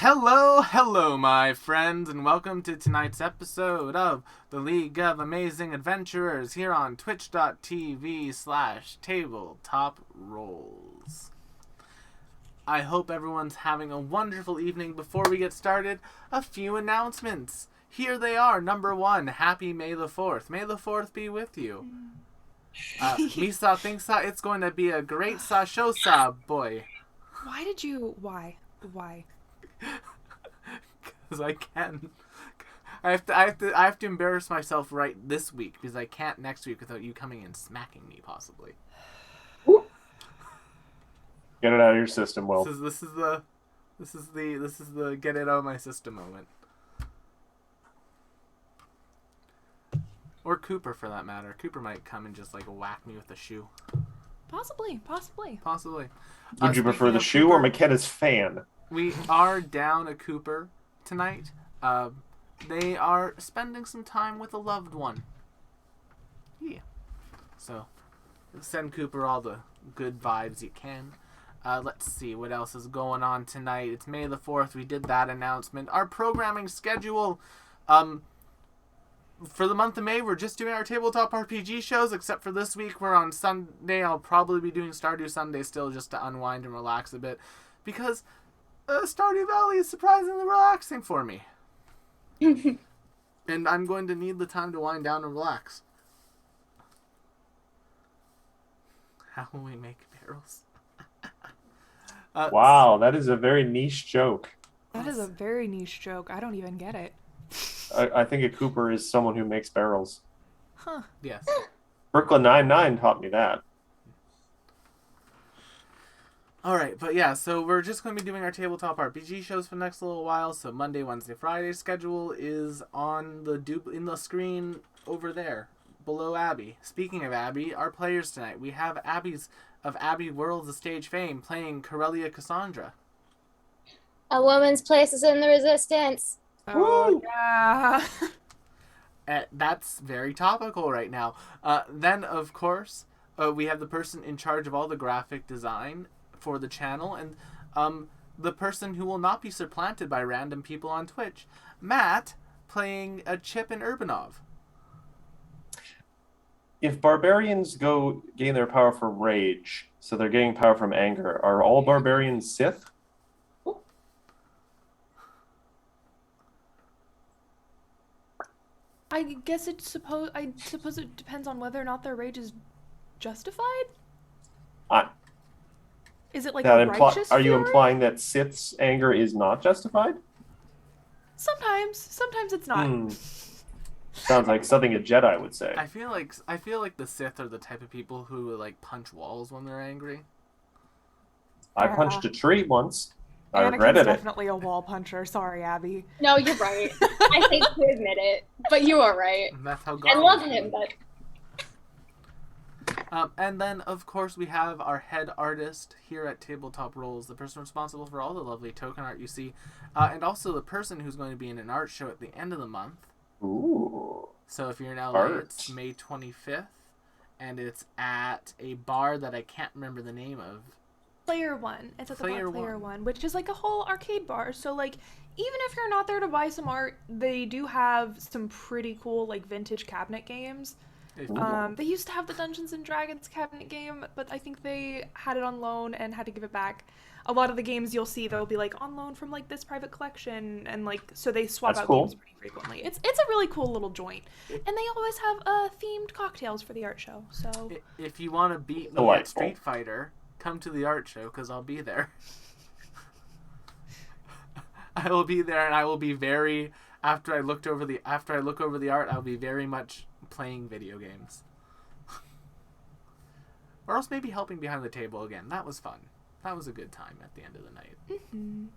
Hello, my friends, and welcome to tonight's episode of the League of Amazing Adventurers here on twitch.tv/tabletop rolls. I hope everyone's having a wonderful evening. Before we get started, a few announcements. Here they are. Number one, happy May the 4th. May the 4th be with you. Misa thinks that it's going to be a great show, boy. Why? Because I can. I have to embarrass myself right this week because I can't next week without you coming and smacking me possibly. Get it out of your system, Will. This is the get it out of my system moment. Or Cooper, for that matter. Cooper might come and just like whack me with a shoe. Possibly. Would you prefer the shoe Cooper, or McKenna's fan? We are down a Cooper tonight. They are spending some time with a loved one. Yeah. So, send Cooper all the good vibes you can. Let's see what else is going on tonight. It's May the 4th. We did that announcement. Our programming schedule, for the month of May, we're just doing our tabletop RPG shows, except for this week. We're on Sunday. I'll probably be doing Stardew Sunday still just to unwind and relax a bit. Because Stardew Valley is surprisingly relaxing for me. And I'm going to need the time to wind down and relax. How will we make barrels? Wow, that is a very niche joke. That is a very niche joke. I don't even get it. I think a Cooper is someone who makes barrels. Huh. Yes. Brooklyn Nine-Nine taught me that. Alright, but yeah, so we're just going to be doing our tabletop RPG shows for the next little while. So Monday, Wednesday, Friday schedule is on in the screen over there, below Abby. Speaking of Abby, our players tonight, we have Abby Worlds of Stage Fame playing Corellia Cassandra. A woman's place is in the resistance. Oh, yeah. That's very topical right now. Then, of course, we have the person in charge of all the graphic design for the channel, and the person who will not be supplanted by random people on Twitch, Matt, playing a Chip in Urbanov. If barbarians gain their power from rage, so they're getting power from anger, are all barbarians Sith? I suppose it depends on whether or not their rage is justified. Is it like a righteous Are you fury? implying that Sith's anger is not justified? Sometimes it's not. Sounds like something a Jedi would say. I feel like the Sith are the type of people who like punch walls when they're angry. I punched a tree once. I Anakin's regretted it. definitely a wall puncher. Sorry, Abby. No, you're right. I hate to admit it, but you are right. And that's how I love him, but... And then, of course, we have our head artist here at Tabletop Rolls, the person responsible for all the lovely token art you see, and also the person who's going to be in an art show at the end of the month. Ooh. So if you're in LA, Art. it's May 25th, and it's at a bar that I can't remember the name of. Player One. It's at the Player bar Player One. One, which is like a whole arcade bar. So like, even if you're not there to buy some art, they do have some pretty cool like vintage cabinet games. They used to have the Dungeons and Dragons cabinet game, but I think they had it on loan and had to give it back. A lot of the games you'll see they'll be like on loan from like this private collection, and like so they swap That's out cool. games pretty frequently. It's a really cool little joint, and they always have themed cocktails for the art show. So If you want to beat me at Delightful. Street Fighter, come to the art show because I'll be there. I will be there, and I will be very. After I look over the art, I'll be very much playing video games. Or else maybe helping behind the table again. That was fun. That was a good time at the end of the night. Mm-hmm.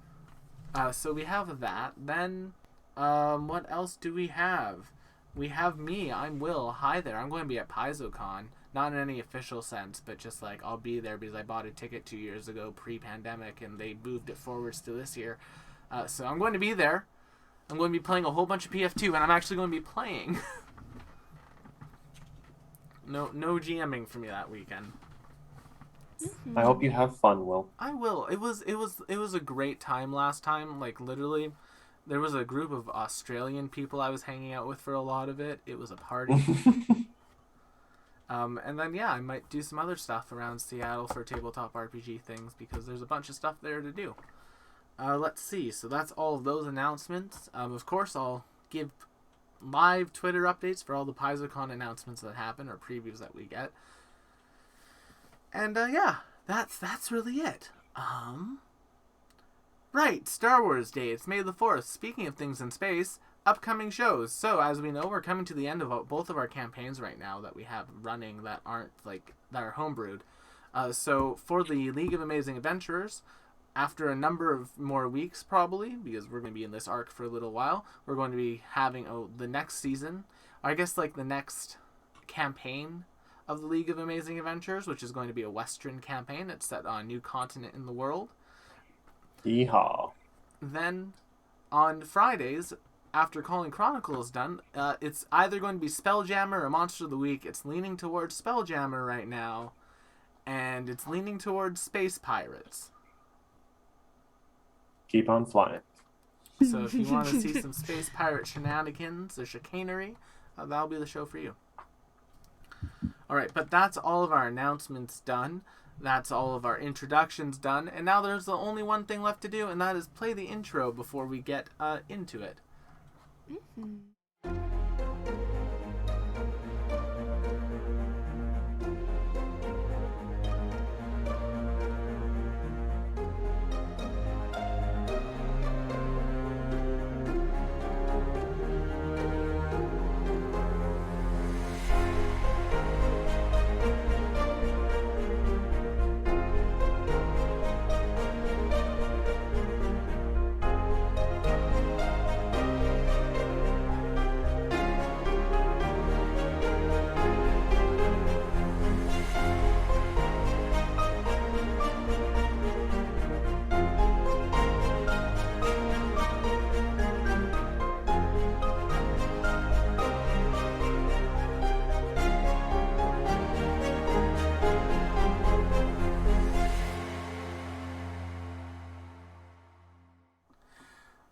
So we have that. Then, what else do we have? We have me. I'm Will. Hi there. I'm going to be at PaizoCon. Not in any official sense, but just like I'll be there because I bought a ticket 2 years ago pre-pandemic and they moved it forwards to this year. So I'm going to be there. I'm going to be playing a whole bunch of PF2, and I'm actually going to be playing. No GMing for me that weekend. I hope you have fun, Will. I will. It was a great time last time. Like literally, there was a group of Australian people I was hanging out with for a lot of it. It was a party. And then yeah, I might do some other stuff around Seattle for tabletop RPG things because there's a bunch of stuff there to do. Let's see. So that's all of those announcements. Of course, I'll give live Twitter updates for all the PaizoCon announcements that happen or previews that we get. And yeah, that's really it. Right, Star Wars Day. It's May the 4th. Speaking of things in space, upcoming shows. So as we know, we're coming to the end of both of our campaigns right now that we have running that aren't that are homebrewed. So for the League of Amazing Adventurers, after a number of more weeks probably, because we're going to be in this arc for a little while, we're going to be having the next season, I guess the next campaign of the League of Amazing Adventures, which is going to be a Western campaign. It's set on a new continent in the world. Yeehaw. Then on Fridays, after Calling Chronicle is done, it's either going to be Spelljammer or Monster of the Week. It's leaning towards Spelljammer right now, and it's leaning towards Space Pirates. Keep on flying. So if you want to see some Space Pirate shenanigans or chicanery, that'll be the show for you. Alright, but that's all of our announcements done. That's all of our introductions done. And now there's the only one thing left to do, and that is play the intro before we get into it.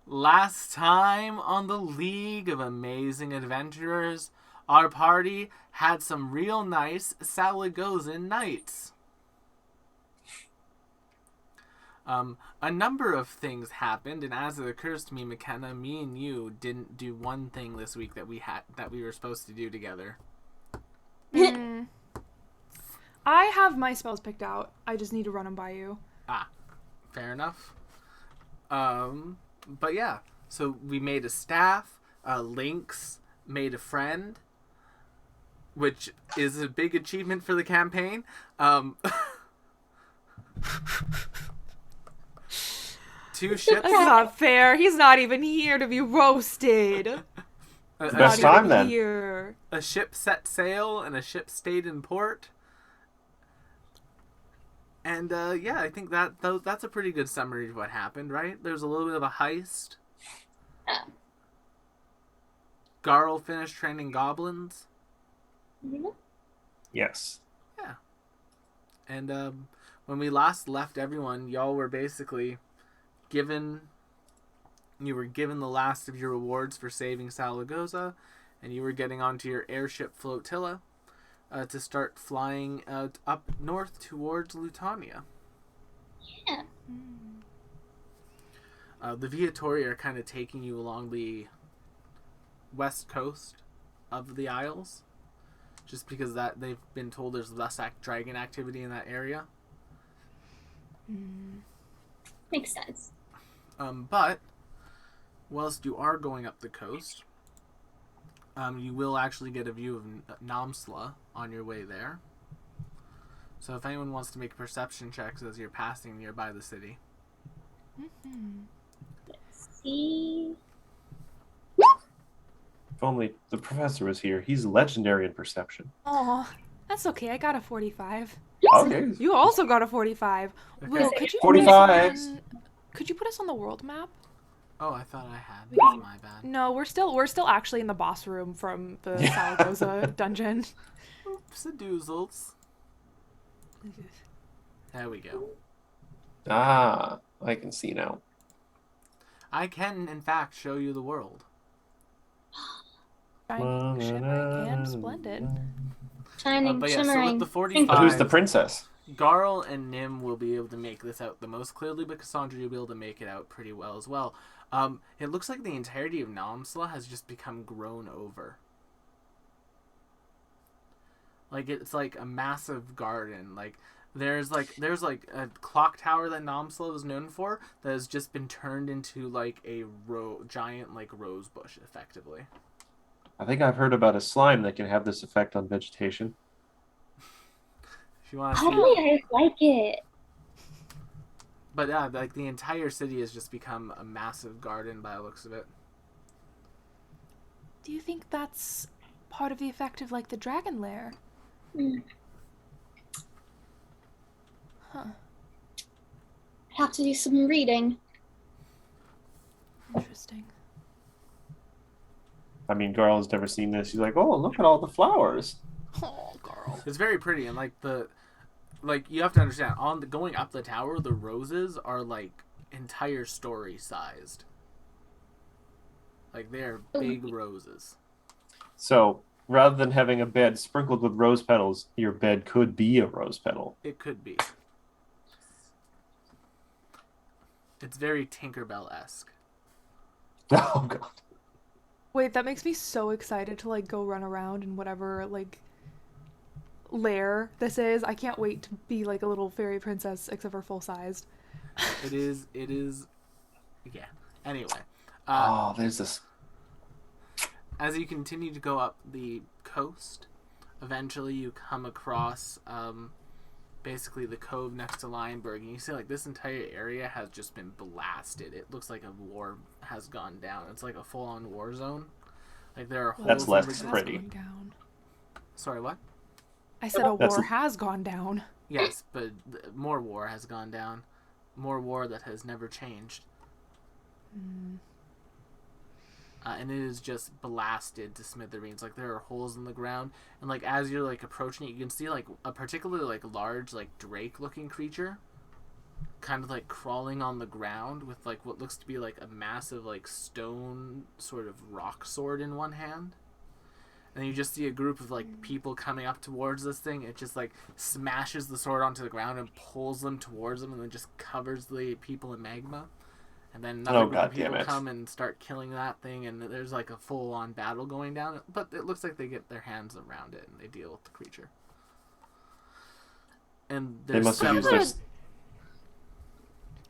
Last time on the League of Amazing Adventurers, our party had some real nice Salagozan nights. A number of things happened, and as it occurs to me, McKenna, me and you didn't do one thing this week that we were supposed to do together. I have my spells picked out. I just need to run them by you. Ah, fair enough. But yeah, so we made a staff, Lynx made a friend, which is a big achievement for the campaign. Two ships. That's not fair. He's not even here to be roasted. Best time then. Here. A ship set sail and a ship stayed in port. And yeah, I think that's a pretty good summary of what happened, right? There's a little bit of a heist. Garl finished training goblins. Yes. Yeah. And when we last left everyone, y'all were basically given the last of your rewards for saving Salagoza, and you were getting onto your airship flotilla to start flying up north towards Lutania. Yeah. The Viatori are kind of taking you along the west coast of the Isles, just because that they've been told there's less dragon activity in that area. Makes sense. But whilst you are going up the coast, you will actually get a view of Namsla on your way there. So if anyone wants to make perception checks as you're passing nearby the city. Let's see. If only the professor was here. He's legendary in perception. Oh, that's okay. I got a 45. Okay. You also got a 45. Okay. Will, could you 45. Could you put us on the world map? Oh, I thought I had. We- That's my bad. No, we're still actually in the boss room from the Salagoza dungeon. Oops, a doozles. There we go. Ah, I can see now. I can, in fact, show you the world. Shining, shimmering, and splendid. Shining, But yeah, so shimmering. with the But 45, who's the princess? Garl and Nim will be able to make this out the most clearly, but Cassandra, you'll be able to make it out pretty well as well. It looks like the entirety of Namsla has just become grown over. Like, it's like a massive garden. Like, there's a clock tower that Namsla was known for that has just been turned into like a giant like rose bush, effectively. I think I've heard about a slime that can have this effect on vegetation. If you want to How see, do I like it? but yeah, like the entire city has just become a massive garden by the looks of it. Do you think that's part of the effect of like the dragon lair? Hmm. Huh. Have to do some reading. Interesting. I mean, Garl has never seen this. He's like, oh, look at all the flowers. Oh, girl. It's very pretty, and like you have to understand, going up the tower, the roses are like entire story sized. Like they're big roses. So, rather than having a bed sprinkled with rose petals, your bed could be a rose petal. It could be. It's very Tinkerbell-esque. Oh, God. Wait, that makes me so excited to like go run around in whatever like lair this is. I can't wait to be like a little fairy princess, except for full sized. It is. Yeah. Anyway, Oh, there's this. as you continue to go up the coast, eventually you come across basically the cove next to Lionberg, and you see like this entire area has just been blasted. It looks like a war has gone down. It's like a full-on war zone. Like there are holes That's in less the Has pretty. gone down. Sorry, what? I said a That's war a- has gone down. Yes, but more war has gone down. More war that has never changed. Mm. And it is just blasted to smithereens. Like there are holes in the ground, and like as you're like approaching it, you can see like a particularly like large like drake-looking creature, kind of like crawling on the ground with like what looks to be like a massive like stone sort of rock sword in one hand. And you just see a group of like people coming up towards this thing. It just like smashes the sword onto the ground and pulls them towards them, and then just covers the people in magma. And then another Oh, group of God damn people it. come and start killing that thing, and there's like a full-on battle going down. But it looks like they get their hands around it and they deal with the creature. And They there's must have used several. this.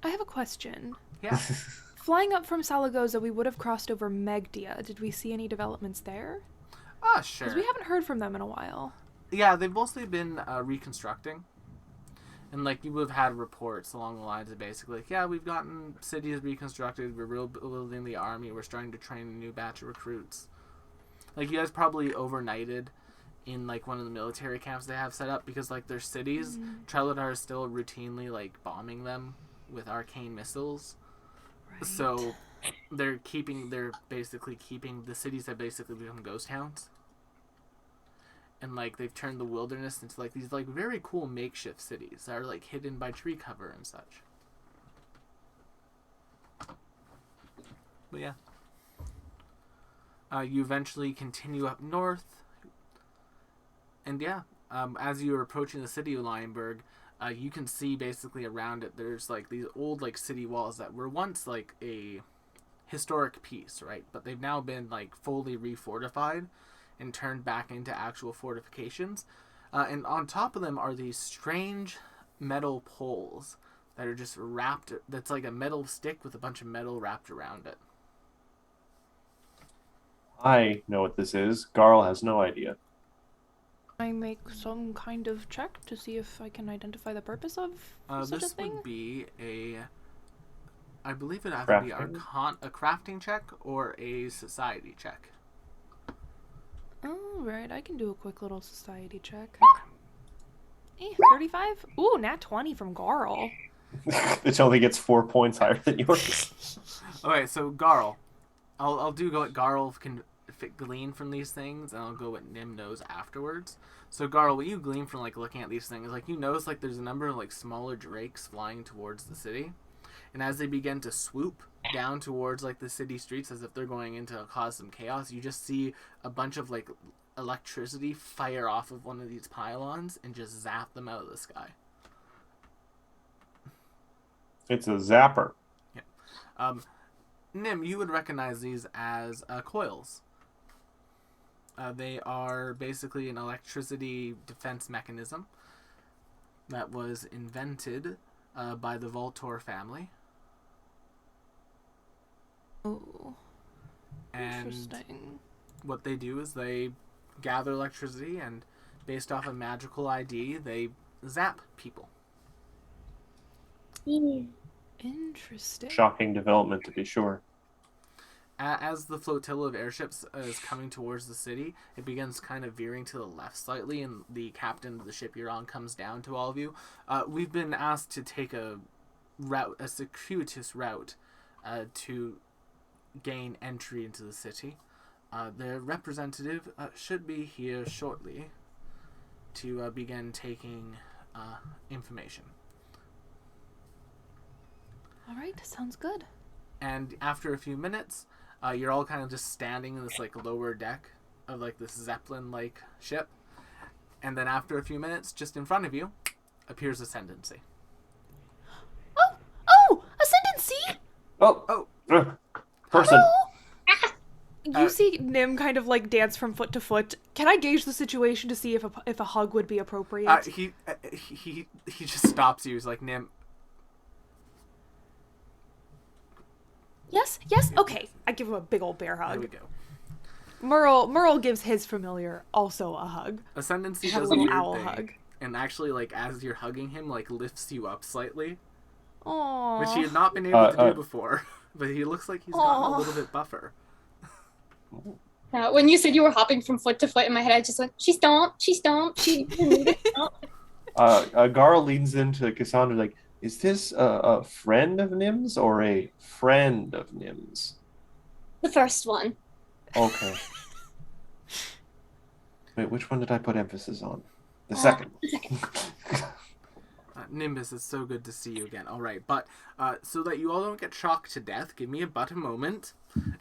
I have a question. Yeah. Flying up from Salagoza, we would have crossed over Megdia. Did we see any developments there? Ah, sure. Because we haven't heard from them in a while. Yeah, they've mostly been reconstructing. And, like, you would have had reports along the lines of basically, like, yeah, we've gotten cities reconstructed, we're rebuilding the army, we're starting to train a new batch of recruits. Like, you guys probably overnighted in, like, one of the military camps they have set up because, like, their cities, Treladar is still routinely, like, bombing them with arcane missiles. Right. So, they're basically keeping, the cities have basically become ghost towns. And like they've turned the wilderness into like these like very cool makeshift cities that are like hidden by tree cover and such. But yeah, you eventually continue up north, and yeah, as you are approaching the city of Lionberg, you can see basically around it there's like these old like city walls that were once like a historic piece, right? But they've now been like fully refortified and turned back into actual fortifications. And on top of them are these strange metal poles that are just wrapped, that's like a metal stick with a bunch of metal wrapped around it. I know what this is. Garl has no idea. I make some kind of check to see if I can identify the purpose of such a This thing? would be I believe it either be a crafting check or a society check. Alright, I can do a quick little society check. 35? Ooh, nat 20 from Garl. It only gets 4 points higher than yours. Okay, so Garl. I'll do what Garl can glean from these things, and I'll go what Nim knows afterwards. So Garl, what you glean from like looking at these things, like you notice like there's a number of like smaller drakes flying towards the city, and as they begin to swoop down towards like the city streets as if they're going in to cause some chaos, you just see a bunch of like electricity fire off of one of these pylons and just zap them out of the sky. It's a zapper. Nim, you would recognize these as coils. They are basically an electricity defense mechanism that was invented by the Voltor family. Oh, And interesting. what they do is they gather electricity, and based off a magical ID, they zap people. Interesting. Shocking development, to be sure. As the flotilla of airships is coming towards the city, it begins kind of veering to the left slightly, and the captain of the ship you're on comes down to all of you. We've been asked to take a circuitous route, to gain entry into the city. Their representative should be here shortly to begin taking information. All right, sounds good. And after a few minutes, you're all kind of just standing in this like lower deck of like this Zeppelin-like ship. And then after a few minutes, just in front of you, appears Ascendancy. Oh, Ascendancy! Oh, person. You see Nim kind of like dance from foot to foot. Can I gauge the situation to see if a hug would be appropriate? He just stops you. He's like, Nim. Yes. Okay, I give him a big old bear There we hug. go. Merle gives his familiar also a hug. Ascendancy A does a little weird owl thing, hug. and actually, like as you're hugging him, like lifts you up slightly, Aww. which he had not been able to do before. But he looks like he's gotten a little bit buffer. When you said you were hopping from foot to foot in my head, I just went, she stomped. Gara leans into Cassandra like, is this a friend of Nim's or a friend of Nim's? The first one. Okay. Wait, which one did I put emphasis on? The second. The second. Nimbus, it's so good to see you again. All right, but so that you all don't get shocked to death, give me a moment.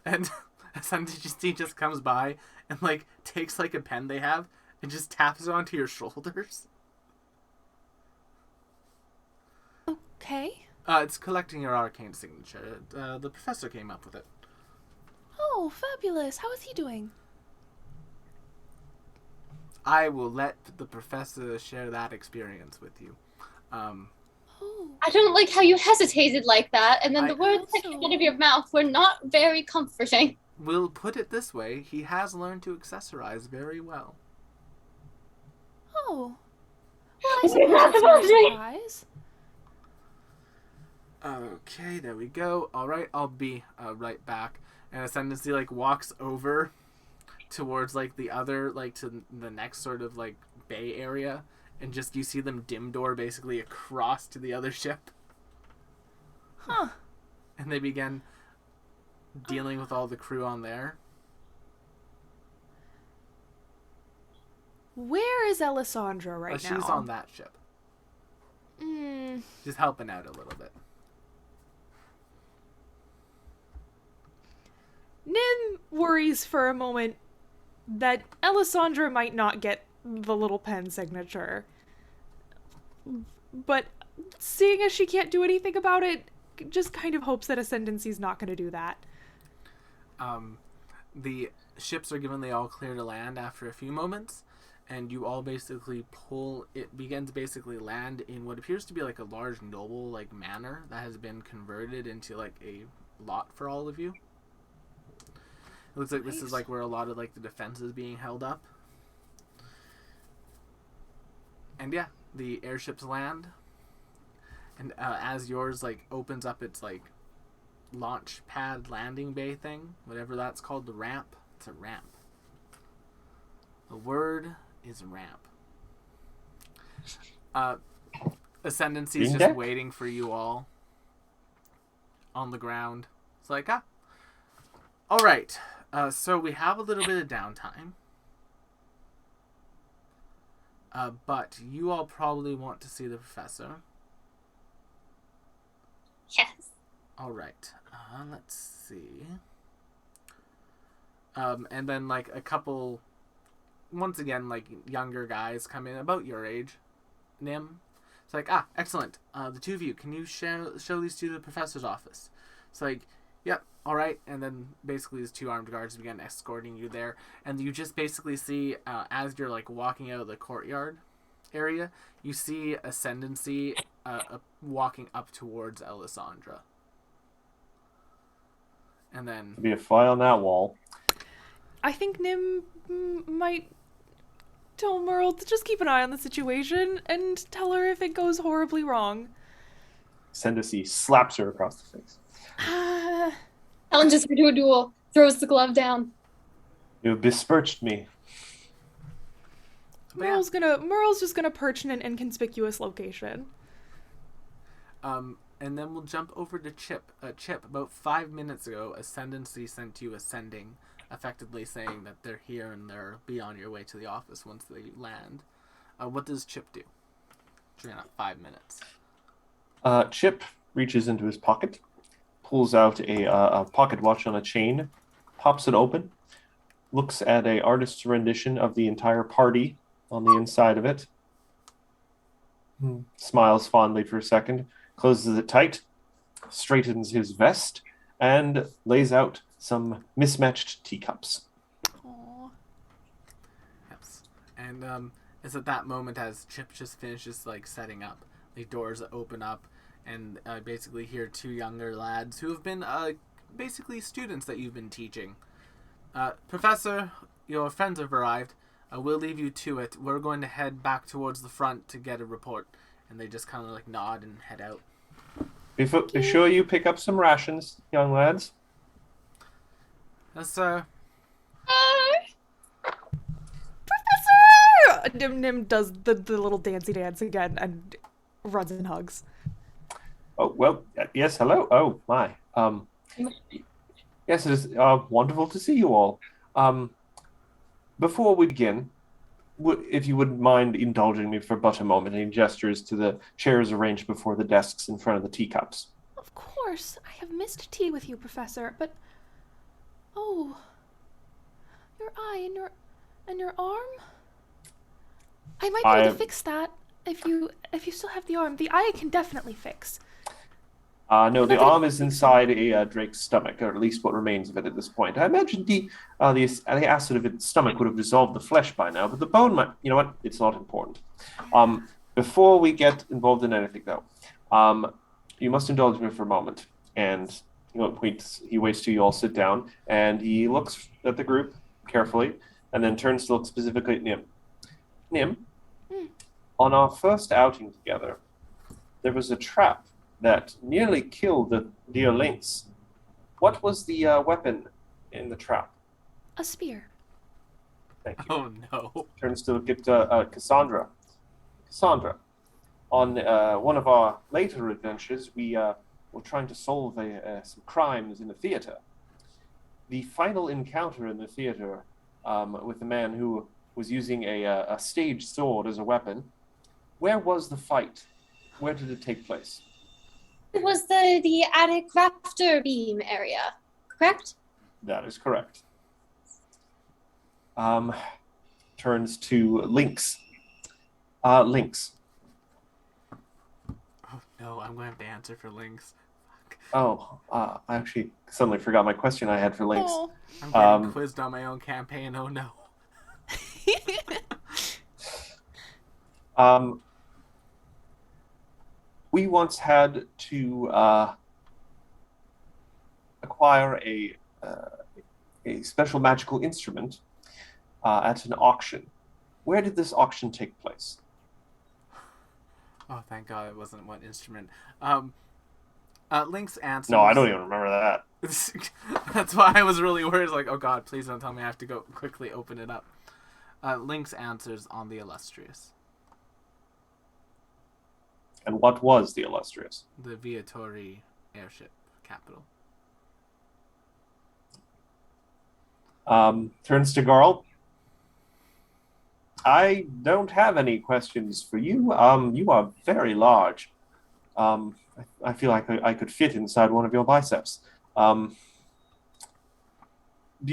And Ascendancy just comes by and like takes like a pen they have and just taps it onto your shoulders. Okay. It's collecting your arcane signature. The professor came up with it. Oh, fabulous. How is he doing? I will let the professor share that experience with you. Oh. I don't like how you hesitated like that, and then the I words that also- came out of your mouth were not very comforting. We'll put it this way, he has learned to accessorize very well. Oh. Well, I suppose that's no surprise. Okay, there we go. Alright, I'll be right back. And Ascendancy like walks over towards like the other, like to the next sort of like bay area, and just you see them dim door basically across to the other ship. Huh. And they begin dealing with all the crew on there. Where is Alessandra right now? She's on that ship. Just helping out a little bit. Nim worries for a moment that Alessandra might not get the little pen signature. But seeing as she can't do anything about it, just kind of hopes that Ascendancy's not going to do that. The ships are given the all clear to land after a few moments, and you all basically it begins basically land in what appears to be like a large noble like manor that has been converted into like a lot for all of you. It looks like this is like where a lot of like the defense is being held up. And yeah, the airships land, and as yours like opens up its like launch pad landing bay thing, whatever that's called, the ramp. It's a ramp. The word is ramp. Ascendancy is Green just deck? waiting for you all on the ground. It's like, all right. So we have a little bit of downtime. But you all probably want to see the professor. Yes. All right. Let's see. And then like a couple, once again, like younger guys come in about your age, Nim. It's like, excellent. The two of you, can you show these to the professor's office? It's like, yep, all right. And then basically these two armed guards begin escorting you there, and you just basically see as you're like walking out of the courtyard area, you see Ascendancy walking up towards Alessandra. And then Be a fly on that wall. I think Nim might tell Merle to just keep an eye on the situation and tell her if it goes horribly wrong. Ascendancy slaps her across the face. Challenges her to a duel. Throws the glove down. You besmirched me. Merle's just gonna perch in an inconspicuous location. And then we'll jump over to Chip. Chip, about 5 minutes ago, Ascendancy sent you ascending, effectively saying that they're here and they'll be on your way to the office once they land. What does Chip do during that 5 minutes? Chip reaches into his pocket, pulls out a pocket watch on a chain, pops it open, looks at a artist's rendition of the entire party on the inside of it, smiles fondly for a second, closes it tight, straightens his vest, and lays out some mismatched teacups. Aww. Yes. And it's at that moment as Chip just finishes like setting up, the doors open up, and basically hear two younger lads who have been basically students that you've been teaching. Professor, your friends have arrived. We'll leave you to it. We're going to head back towards the front to get a report. And they just kind of like nod and head out. Be sure you pick up some rations, young lads. Yes, sir. Professor! Nim does the little dancey dance again and runs and hugs. Oh, well, yes, hello. Oh, my. Yes, it is wonderful to see you all. Before we begin, if you wouldn't mind indulging me for but a moment, and he gestures to the chairs arranged before the desks in front of the teacups. Of course, I have missed tea with you, Professor, but... Oh, your eye and your arm? I might be able to fix that if you still have the arm. The eye I can definitely fix. No, the arm is inside a Drake's stomach, or at least what remains of it at this point. I imagine the acid of its stomach would have dissolved the flesh by now, but the bone might... You know what? It's not important. Before we get involved in anything, though, you must indulge me for a moment. And he waits till you all sit down, and he looks at the group carefully, and then turns to look specifically at Nim. Nim, on our first outing together, there was a trap that nearly killed the dear Lynx. What was the weapon in the trap? A spear. Thank you. Oh, no. Turns to look at Cassandra. Cassandra, on one of our later adventures, we were trying to solve some crimes in a theater. The final encounter in the theater with a man who was using a stage sword as a weapon, where was the fight? Where did it take place? It was the attic rafter beam area, correct? That is correct. Turns to Lynx. Lynx. Oh, no, I'm going to have to answer for Lynx. Oh, I actually suddenly forgot my question I had for Lynx. Oh. I'm getting quizzed on my own campaign, oh no. We once had to acquire a special magical instrument at an auction. Where did this auction take place? Oh, thank God it wasn't one instrument. Lynx answers... No, I don't even remember that. That's why I was really worried. Like, oh God, please don't tell me I have to go quickly open it up. Lynx answers on the Illustrious. And what was the Illustrious? The Viatori airship capital. Turns to Garl. I don't have any questions for you. You are very large. I feel like I could fit inside one of your biceps. Do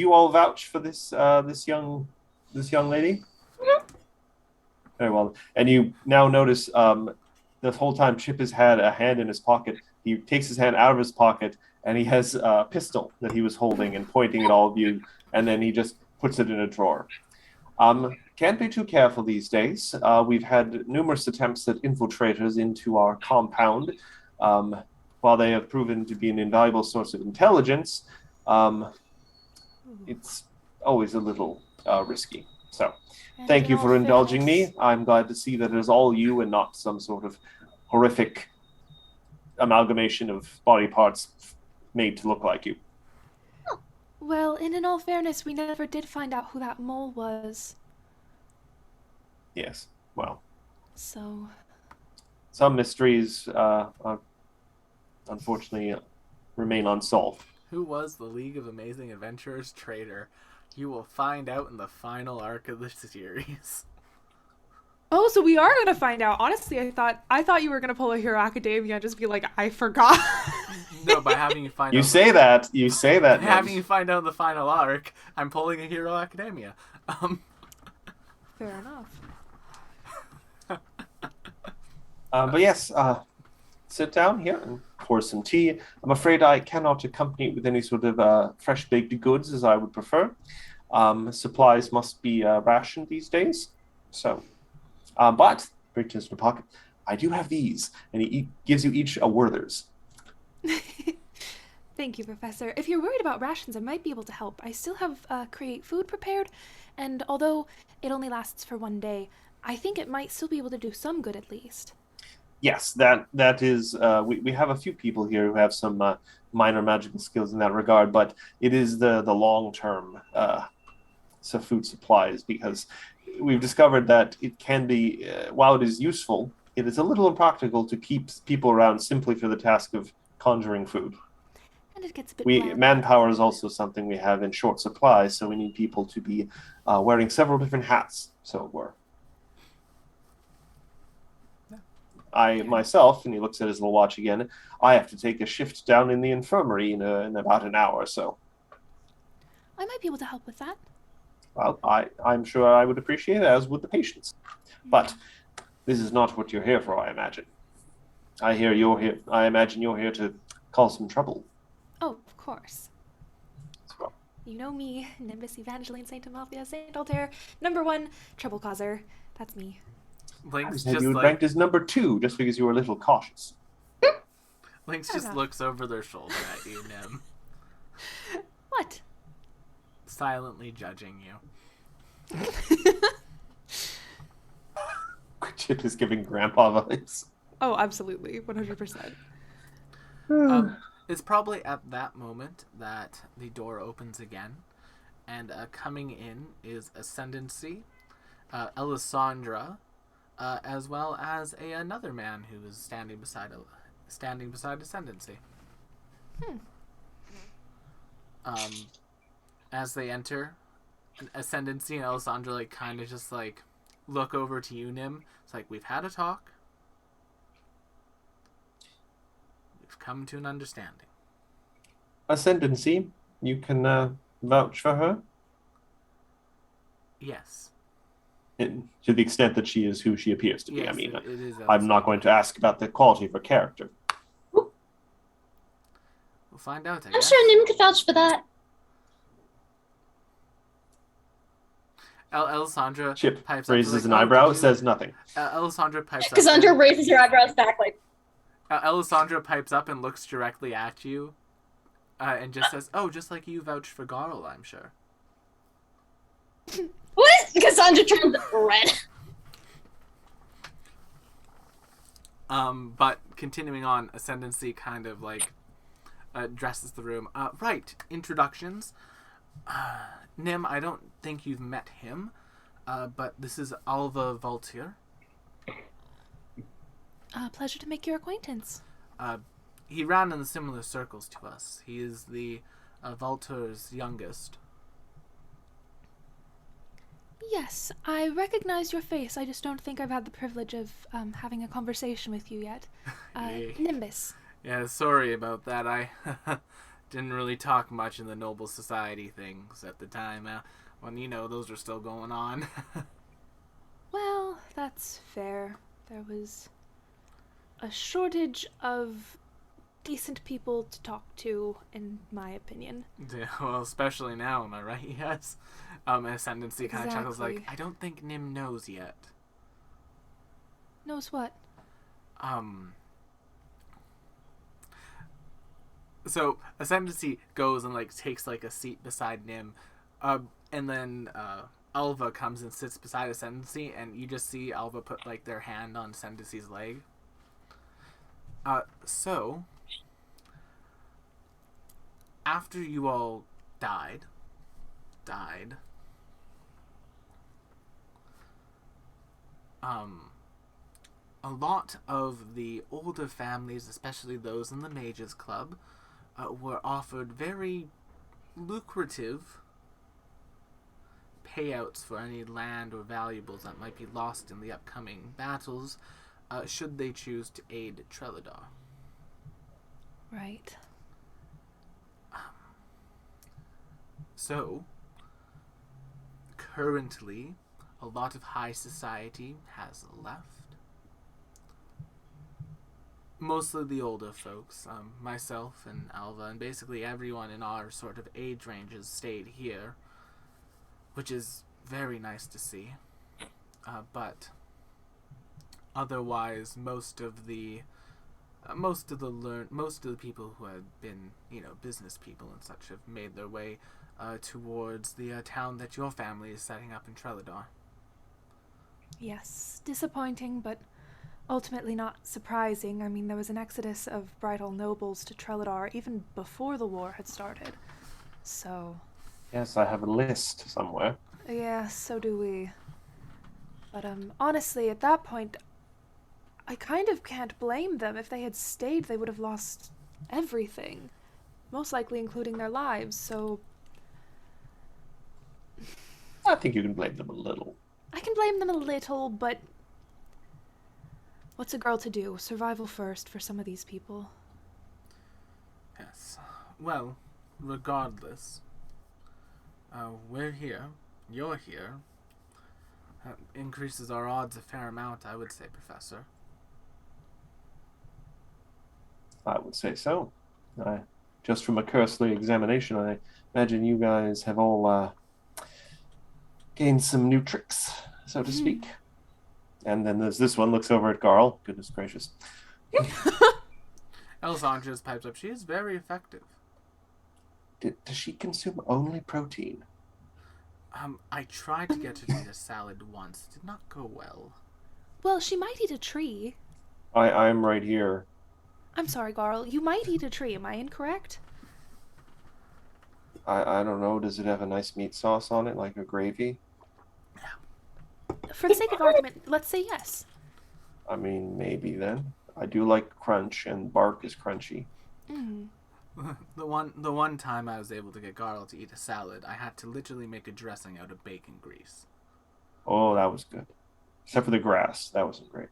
you all vouch for this young lady? Very well. And you now notice the whole time Chip has had a hand in his pocket. He takes his hand out of his pocket and he has a pistol that he was holding and pointing at all of you, and then he just puts it in a drawer. Can't be too careful these days. We've had numerous attempts at infiltrators into our compound. While they have proven to be an invaluable source of intelligence, it's always a little risky. So, thank you for indulging me. I'm glad to see that it is all you and not some sort of horrific amalgamation of body parts made to look like you. Well, and in all fairness, we never did find out who that mole was. Yes, well. So. Some mysteries, unfortunately, remain unsolved. Who was the League of Amazing Adventurers traitor? You will find out in the final arc of the series. Oh, so we are gonna find out. Honestly, I thought you were gonna pull a Hero Academia and just be like, I forgot. No, by having you find out. You say that. Having you find out in the final arc, I'm pulling a Hero Academia. Fair enough. But yes, sit down here and pour some tea. I'm afraid I cannot accompany it with any sort of fresh baked goods as I would prefer. Supplies must be rationed these days. So, but reaches into the pocket. I do have these, and he gives you each a Werther's. Thank you, Professor. If you're worried about rations, I might be able to help. I still have create food prepared, and although it only lasts for 1 day, I think it might still be able to do some good at least. Yes, that is. We have a few people here who have some minor magical skills in that regard, but it is the long term food supplies, because we've discovered that it can be, while it is useful, it is a little impractical to keep people around simply for the task of conjuring food. And it gets a bit manpower is also something we have in short supply, so we need people to be wearing several different hats, so it were. I myself, and he looks at his little watch again, I have to take a shift down in the infirmary in about an hour or so. I might be able to help with that. Well, I'm sure I would appreciate it, as would the patients. But this is not what you're here for, I imagine. I imagine you're here to cause some trouble. Oh, of course. Well, you know me, Nimbus Evangeline Saint Amalthea Saint Altair, #1 trouble causer. That's me. Lynx just you ranked as #2 just because you were a little cautious. Lynx just looks over their shoulder at you, Nim. What? Silently judging you. Chip is giving grandpa vibes. Oh, absolutely. 100%. It's probably at that moment that the door opens again, and coming in is Ascendancy, Elisandra, as well as another man who is standing beside Ascendancy. As they enter, Ascendancy and Elisandra kind of just look over to you, Nim. It's like, we've had a talk. We've come to an understanding. Ascendancy, you can vouch for her? Yes. To the extent that she is who she appears to be. Yes, I mean, it is I'm not going to ask about the quality of her character. We'll find out, I I'm guess. sure Nim could vouch for that. Elisandra Chip pipes raises up, an eyebrow, says nothing. Elisandra pipes up. Cassandra raises her eyebrows back like... Elisandra pipes up and looks directly at you, and just says, "Oh, just like you vouched for Garl, I'm sure." What? Cassandra turned red. But continuing on, Ascendancy kind of addresses the room. Right, introductions. Nim, I don't think you've met him, but this is Alva Voltier. Pleasure to make your acquaintance. He ran in similar circles to us. He is the Voltier's youngest. Yes, I recognize your face. I just don't think I've had the privilege of having a conversation with you yet. Yay. Nimbus. Yeah, sorry about that. I didn't really talk much in the Noble Society things at the time. When, those were still going on. Well, that's fair. There was a shortage of decent people to talk to, in my opinion. Yeah, well, especially now, am I right? Yes. Ascendancy kind of chuckles like, Exactly. I don't think Nim knows yet. Knows what? So Ascendancy goes and takes a seat beside Nim, and then Alva comes and sits beside Ascendancy, and you just see Alva put their hand on Ascendancy's leg. So after you all died, a lot of the older families, especially those in the Mages Club, were offered very lucrative payouts for any land or valuables that might be lost in the upcoming battles, should they choose to aid Trelladar. Right. So, currently, a lot of high society has left. Mostly the older folks, myself and Alva, and basically everyone in our sort of age ranges stayed here, which is very nice to see. But otherwise, most of the people who have been, business people and such, have made their way towards the town that your family is setting up in Trelladar. Yes, disappointing, but ultimately not surprising. I mean, there was an exodus of Bridal nobles to Trelladar even before the war had started. So... Yes, I have a list somewhere. Yeah, so do we. But, honestly, at that point, I kind of can't blame them. If they had stayed, they would have lost everything. Most likely including their lives, so... I think you can blame them a little. I can blame them a little, but... What's a girl to do? Survival first for some of these people. Yes. Well, regardless, we're here. You're here. Increases our odds a fair amount, I would say, Professor. I would say so. Just from a cursory examination, I imagine you guys have all gained some new tricks, so to speak. And then there's this one, looks over at Garl. Goodness gracious. Elisandra pipes up. She is very effective. Does she consume only protein? I tried to get her to eat a salad once. It did not go well. Well, she might eat a tree. I'm right here. I'm sorry, Garl. You might eat a tree. Am I incorrect? I don't know. Does it have a nice meat sauce on it, like a gravy? For the sake of argument, let's say yes. I mean, maybe then. I do like crunch, and bark is crunchy. Mm. The one time I was able to get Garl to eat a salad, I had to literally make a dressing out of bacon grease. Oh, that was good. Except for the grass. That wasn't great.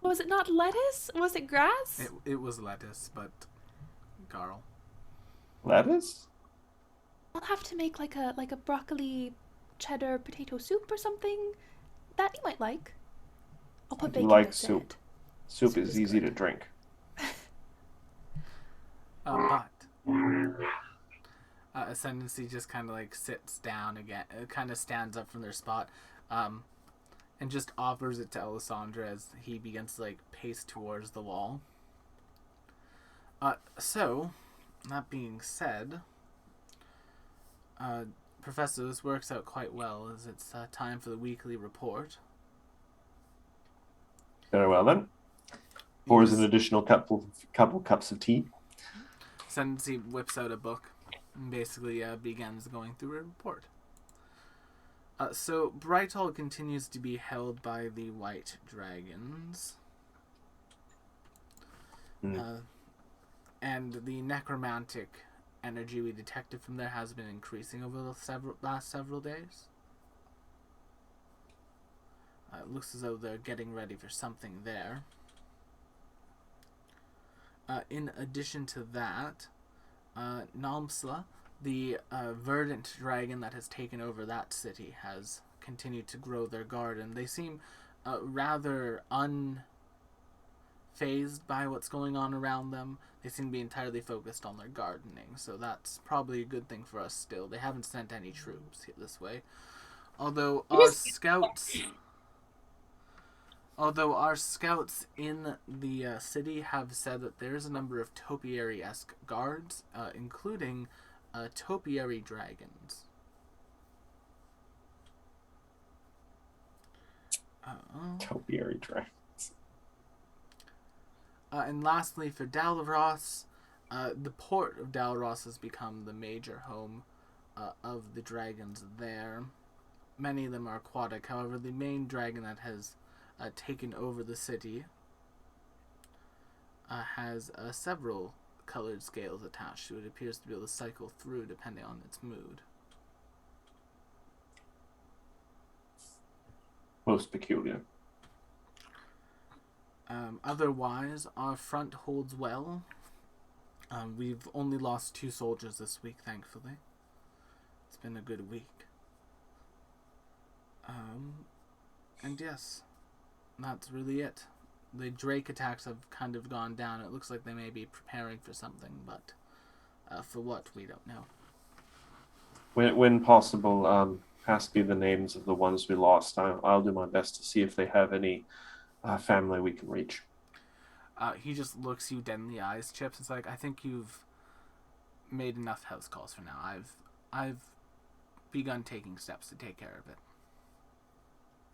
Was it not lettuce? Was it grass? It was lettuce, but Garl. Lettuce? I'll have to make like a broccoli cheddar potato soup or something that you might like. I'll put I do bacon like bits in soup. it. Soup is easy to good. drink. But Ascendancy just kind of sits down again, kind of stands up from their spot, and just offers it to Elisandra as he begins to pace towards the wall. So, that being said, Professor, this works out quite well as it's time for the weekly report. Very well then. Pours an additional couple cups of tea. Ascendancy whips out a book and basically begins going through a report. So, Brighthall continues to be held by the White Dragons. And the necromantic energy we detected from there has been increasing over the last several days. It looks as though they're getting ready for something there. In addition to that, Nalmsla, the verdant dragon that has taken over that city, has continued to grow their garden. They seem rather unfazed by what's going on around them. They seem to be entirely focused on their gardening, so that's probably a good thing for us still. They haven't sent any troops this way. Although our scouts in the city have said that there's a number of topiary-esque guards, including topiary dragons. Topiary dragons. And lastly, for Dalros, the port of Dalros has become the major home of the dragons there. Many of them are aquatic. However, the main dragon that has taken over the city has several colored scales attached to it. It appears to be able to cycle through depending on its mood. Most peculiar. Otherwise, our front holds well. We've only lost 2 soldiers this week, thankfully. It's been a good week. And yes, that's really it. The Drake attacks have kind of gone down. It looks like they may be preparing for something, but for what, we don't know. When possible, pass me the names of the ones we lost. I'll do my best to see if they have any family we can reach. He just looks you dead in the eyes, Chips. It's like, I think you've made enough house calls for now. I've begun taking steps to take care of it.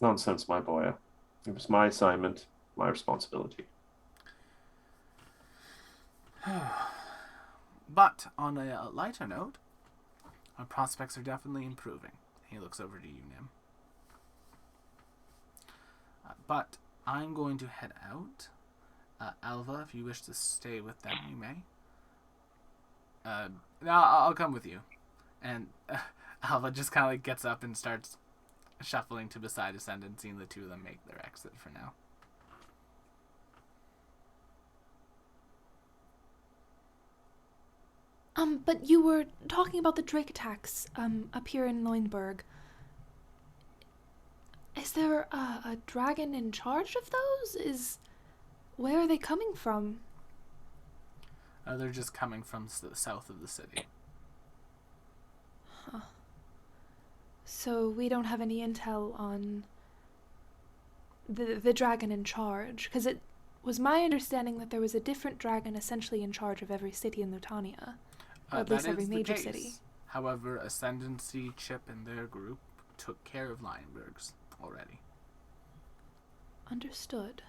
Nonsense, my boy. It was my assignment, my responsibility. But on a lighter note, our prospects are definitely improving. He looks over to you, Nim. But I'm going to head out. Alva, if you wish to stay with them, you may. I'll come with you. And Alva just kind of like gets up and starts shuffling to beside Ascendant, seeing the two of them make their exit for now. But you were talking about the Drake attacks, up here in Neuenberg. Is there a dragon in charge of those? Where are they coming from? They're just coming from the south of the city. Huh. So we don't have any intel on the dragon in charge, because it was my understanding that there was a different dragon essentially in charge of every city in Lutania. Or at least every major city. However, Ascendancy, Chip, and their group took care of Lionberg's already. Understood.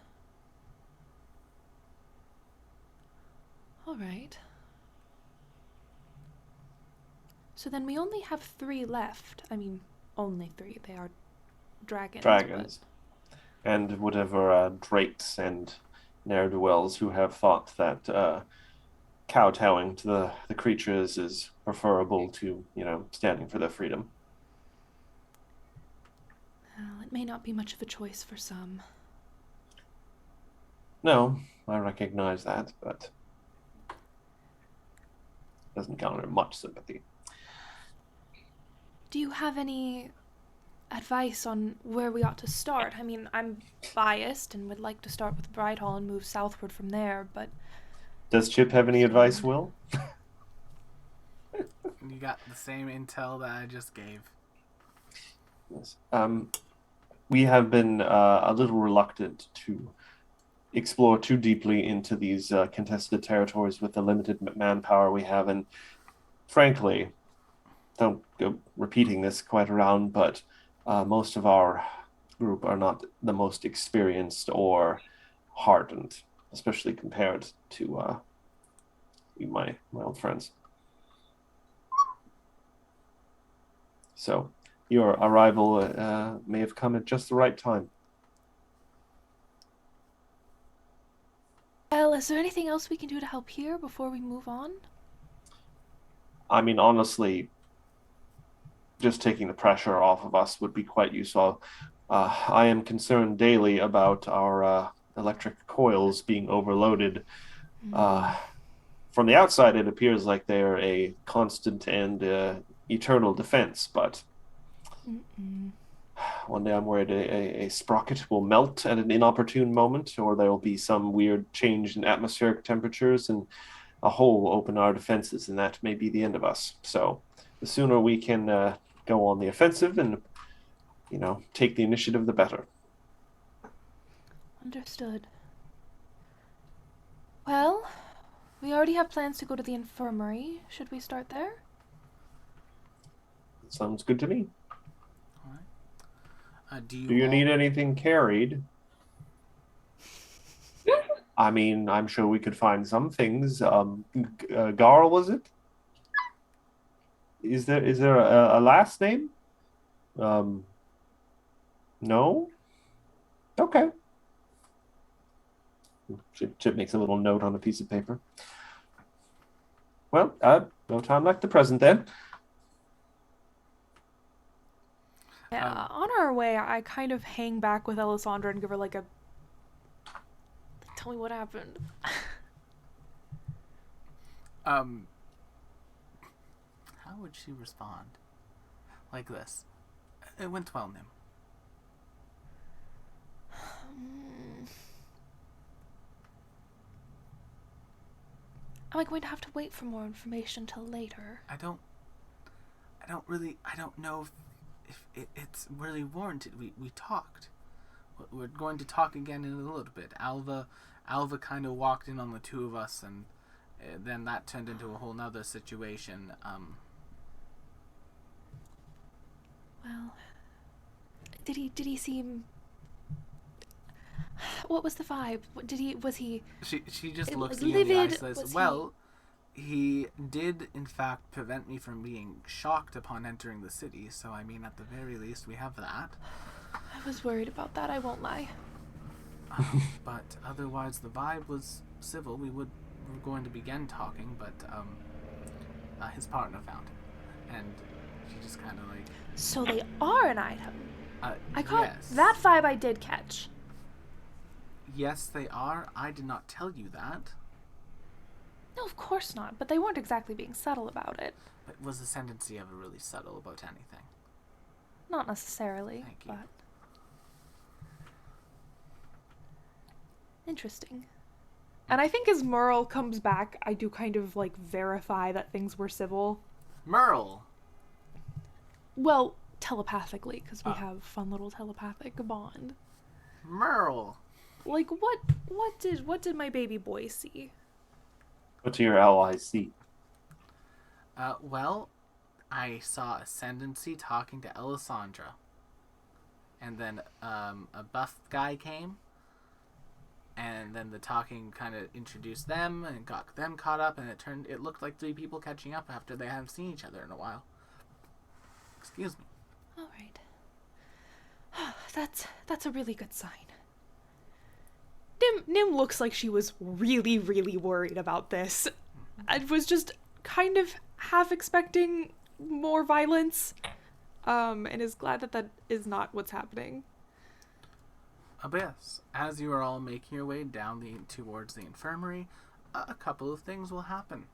Alright. So then we only have 3 left. I mean, only 3. They are dragons. Dragons. And whatever drakes and ne'er-do-wells who have thought that kowtowing to the creatures is preferable to, standing for their freedom. Well, it may not be much of a choice for some. No, I recognize that, but doesn't garner much sympathy. Do you have any advice on where we ought to start? I mean, I'm biased and would like to start with Bridehall and move southward from there, but... Does Chip have any advice, Will? You got the same intel that I just gave. Yes. We have been a little reluctant to explore too deeply into these contested territories with the limited manpower we have, and frankly, don't go repeating this quite around, but most of our group are not the most experienced or hardened, especially compared to my old friends. So your arrival may have come at just the right time. Well, is there anything else we can do to help here before we move on? I mean, honestly, just taking the pressure off of us would be quite useful. I am concerned daily about our electric coils being overloaded. Uh, from the outside, it appears like they're a constant and eternal defense, but one day I'm worried a sprocket will melt at an inopportune moment, or there will be some weird change in atmospheric temperatures and a hole will open our defenses, and that may be the end of us. So the sooner we can go on the offensive and, take the initiative, the better. Understood. Well, we already have plans to go to the infirmary. Should we start there? Sounds good to me. All right. Do you need anything carried? I mean, I'm sure we could find some things. Garl, was it? Is there a last name? No? Okay. Chip makes a little note on a piece of paper. Well, no time like the present then. Yeah, on our way, I kind of hang back with Elisandra and give her like a... Tell me what happened. How would she respond? Like this. It went well, Nim. Am I going to have to wait for more information till later? I don't know if it's really warranted. We talked. We're going to talk again in a little bit. Alva kind of walked in on the two of us, and then that turned into a whole nother situation. Well, did he seem... What was the vibe? Was he... She just looks like, me in the eye and livid? says, well, he did in fact prevent me from being shocked upon entering the city, so I mean, at the very least, we have that. I was worried about that, I won't lie. But otherwise, the vibe was civil. We were going to begin talking, but his partner found him, and she just kind of like... So they are an item. I caught yes. that vibe. I did catch. Yes, they are. I did not tell you that. No, of course not. But they weren't exactly being subtle about it. But was Ascendancy ever really subtle about anything? Not necessarily. Thank you. But interesting. And I think as Merle comes back, I do kind of like verify that things were civil. Merle. Well, telepathically, because we have fun little telepathic bond. Merle. Like what did my baby boy see? What do your allies see? Well, I saw Ascendancy talking to Elisandra. And then a buff guy came. And then the talking kind of introduced them and got them caught up, and it looked like three people catching up after they haven't seen each other in a while. Excuse me. All right. That's a really good sign. Nim looks like she was really, really worried about this. I was just kind of half expecting more violence, and is glad that is not what's happening. But yes, as you are all making your way down towards the infirmary, a couple of things will happen.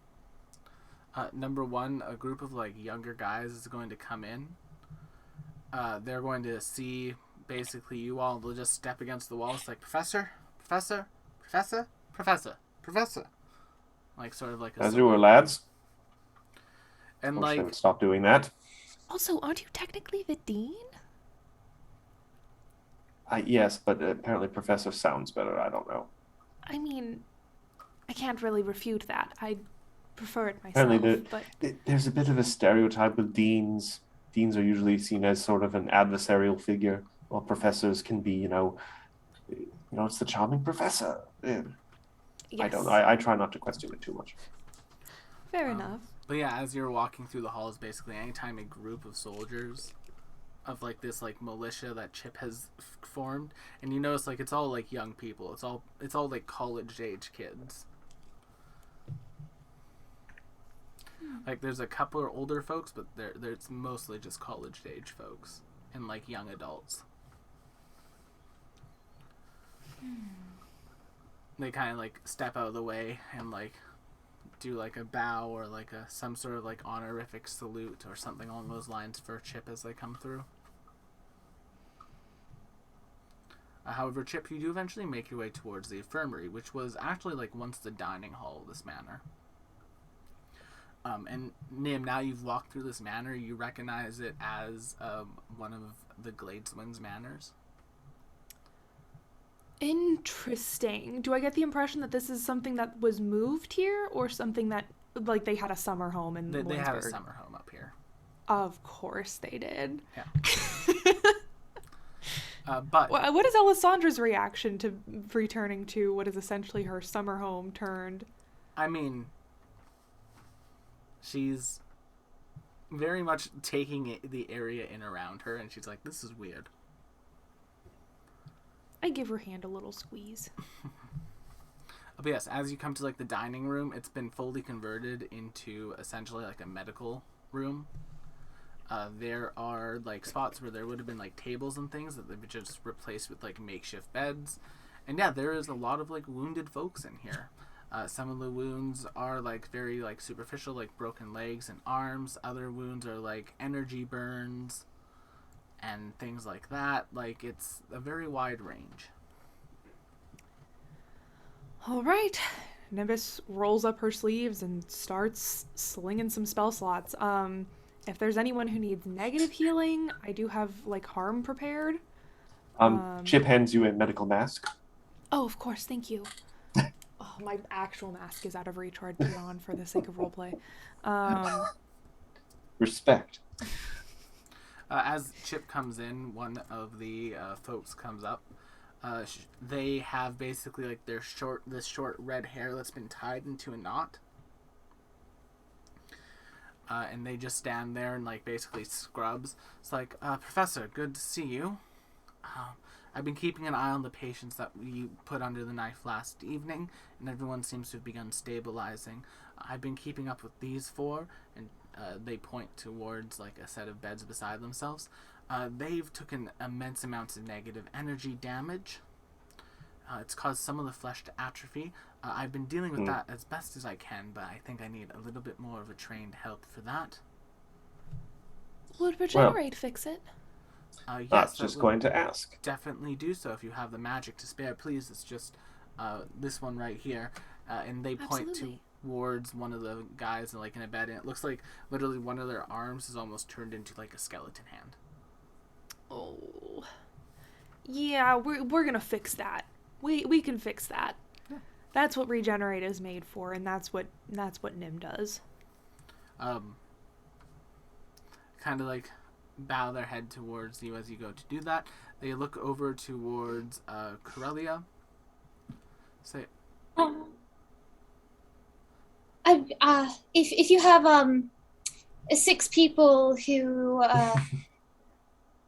Number one, a group of younger guys is going to come in. They're going to see basically you all. They'll just step against the wall. It's like, Professor, like sort of like a... As you were, lads. And I would stop doing that. Also, aren't you technically the dean? Yes, but apparently Professor sounds better. I don't know. I mean, I can't really refute that. I prefer it myself. Apparently, there's a bit of a stereotype with deans. Deans are usually seen as sort of an adversarial figure, while professors can be, it's the charming professor. Yeah. Yes. I don't know. I try not to question it too much. Fair enough. But yeah, as you're walking through the halls, basically anytime a group of soldiers of this militia that Chip has formed, and you notice it's all young people. It's all college age kids. Like, there's a couple of older folks, but there's mostly just college-age folks and, like, young adults. They kind of, like, step out of the way and, like, do, like, a bow or, like, some sort of, like, honorific salute or something along those lines for Chip as they come through. However, Chip, you do eventually make your way towards the infirmary, which was actually, like, once the dining hall of this manor. And Nim, now you've walked through this manor, you recognize it as one of the Gladeswinds manors. Interesting. Do I get the impression that this is something that was moved here, or something that, like, they had a summer home in They had a Williamsburg? summer home up here. Of course they did. Yeah. But What is Alessandra's reaction to returning to what is essentially her summer home turned? I mean, she's very much taking the area in around her, and she's like, this is weird. I give her hand a little squeeze. But yes, as you come to, like, the dining room, it's been fully converted into essentially, like, a medical room. There are, like, spots where there would have been, like, tables and things that they've just replaced with, like, makeshift beds. And yeah, there is a lot of, like, wounded folks in here. Some of the wounds are, like, very, like, superficial, like broken legs and arms. Other wounds are, like, energy burns and things like that. Like, it's a very wide range. All right. Nimbus rolls up her sleeves and starts slinging some spell slots. If there's anyone who needs negative healing, I do have, like, harm prepared. Chip hands you a medical mask. Oh, of course, thank you. Oh, my actual mask is out of reach, or I'd put it on for the sake of roleplay. Respect. As Chip comes in, one of the folks comes up. They have basically, like, this short red hair that's been tied into a knot. And they just stand there and, like, basically scrubs. It's like, Professor, good to see you. I've been keeping an eye on the patients that we put under the knife last evening, and everyone seems to have begun stabilizing. I've been keeping up with these four, and they point towards, like, a set of beds beside themselves. They've taken immense amounts of negative energy damage. It's caused some of the flesh to atrophy. I've been dealing with that as best as I can, but I think I need a little bit more of a trained help for that. Would Regenerate fix it? Yes, That's just going to ask. Definitely do so if you have the magic to spare, please. It's just this one right here. And they point Absolutely. towards one of the guys, like, in a bed, and it looks like literally one of their arms is almost turned into, like, a skeleton hand. Oh. Yeah, we're gonna fix that. We can fix that. Yeah. That's what Regenerate is made for, and that's what Nim does. Kind of, like, bow their head towards you as you go to do that. They look over towards Corellia. Say, If you have 6 people who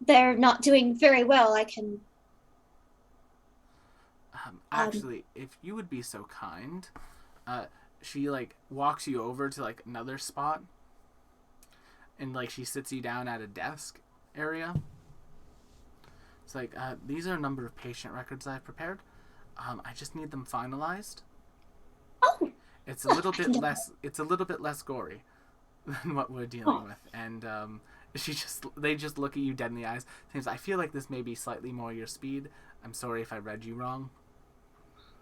they're not doing very well, I can. actually, if you would be so kind, she, like, walks you over to, like, another spot, and, like, she sits you down at a desk area. It's like, these are a number of patient records I've prepared. I just need them finalized. Oh. It's a little bit less. It's a little bit less gory than what we're dealing with, and they just look at you dead in the eyes. Seems, I feel like this may be slightly more your speed. I'm sorry if I read you wrong.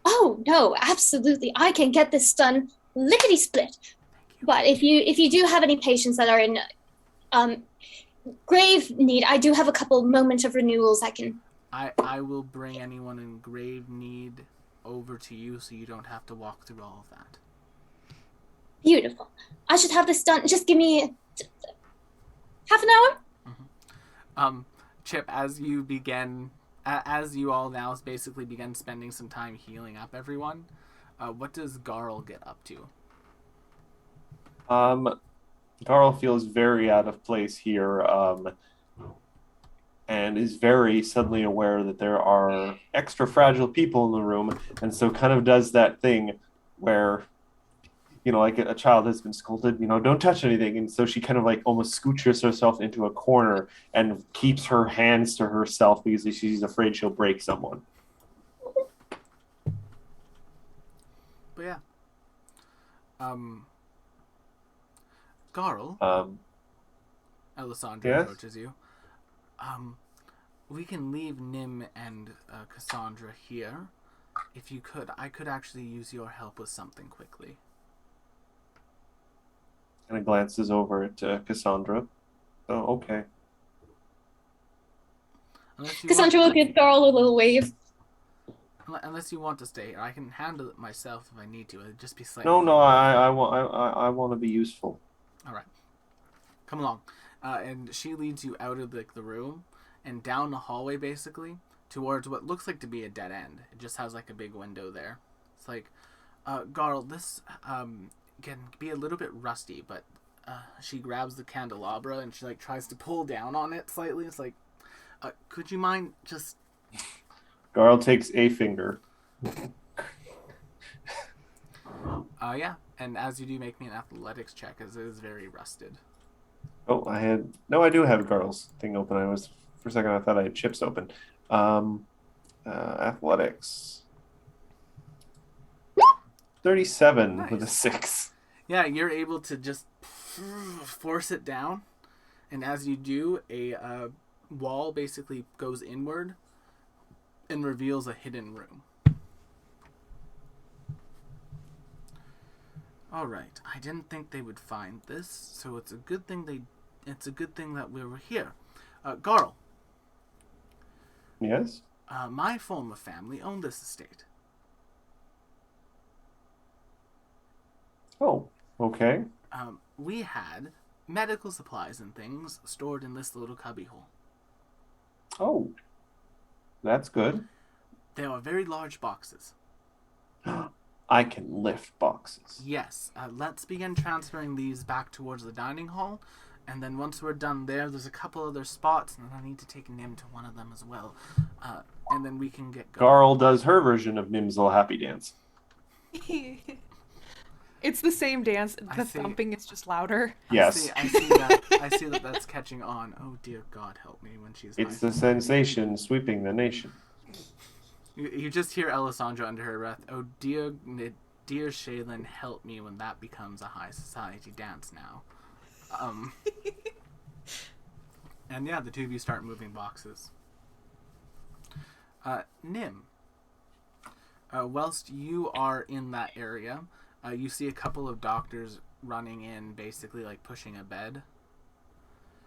Oh no, absolutely! I can get this done lickety split. Thank you. But if you do have any patients that are in grave need, I do have a couple moment of renewals I can. I will bring anyone in grave need over to you, so you don't have to walk through all of that. Beautiful. I should have this done. Just give me half an hour. Chip, as you all now basically begin spending some time healing up everyone, what does Garl get up to? Garl feels very out of place here, and is very suddenly aware that there are extra fragile people in the room, and so kind of does that thing where like a child has been scolded, don't touch anything. And so she kind of like almost scooches herself into a corner and keeps her hands to herself because she's afraid she'll break someone. But yeah. Garl, Alessandra Yes? approaches you. We can leave Nim and Cassandra here. If you could, I could actually use your help with something quickly. Kind of glances over at Cassandra. Oh, okay. Cassandra will give Garl a little wave. Unless you want to stay here, I can handle it myself if I need to. It'd just be slightly. No, I want to be useful. All right, come along. And she leads you out of the room and down the hallway, basically towards what looks like to be a dead end. It just has like a big window there. It's like, Garl, this can be a little bit rusty, but she grabs the candelabra and she like tries to pull down on it slightly. It's like, could you mind just? Garl takes a finger. Yeah, and as you do, make me an athletics check, as it is very rusted. Oh, I do have Garl's thing open. For a second, I thought I had Chip's open. Athletics. 37 Nice. with a 6. Yeah, you're able to just force it down, and as you do, a wall basically goes inward and reveals a hidden room. All right, I didn't think they would find this, so it's a good thing that we were here. Garl. Yes? My former family owned this estate. Oh, okay. We had medical supplies and things stored in this little cubbyhole. Oh, that's good. They are very large boxes. I can lift boxes. Yes, let's begin transferring these back towards the dining hall, and then once we're done there's a couple other spots, and I need to take Nim to one of them as well, and then we can get going. Garl does her version of Nim's little happy dance. It's the same dance. I The see. thumping is just louder. Yes. I see that. I see that that's catching on. Oh dear God, help me when she's. It's high. the sensation sweeping the nation. You just hear Alessandra under her breath. Oh dear Shaylin, help me when that becomes a high society dance now. And yeah, the two of you start moving boxes. Nim, whilst you are in that area, you see a couple of doctors running in, basically like pushing a bed.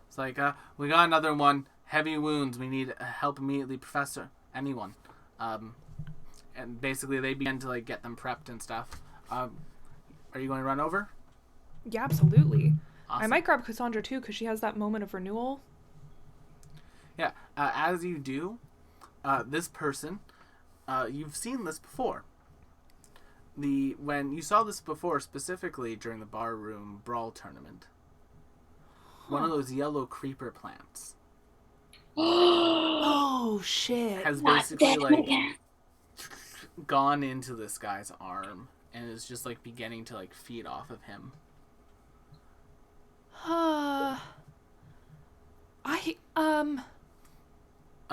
It's like, we got another one. Heavy wounds. We need help immediately, Professor. Anyone. And basically they begin to like get them prepped and stuff. Are you going to run over? Yeah, absolutely. Awesome. I might grab Cassandra too because she has that moment of renewal. Yeah, as you do, this person, you've seen this before. When you saw this before, specifically during the barroom brawl tournament, one of those yellow creeper plants Oh shit! has Not basically dead like again. gone into this guy's arm and is just like beginning to like feed off of him.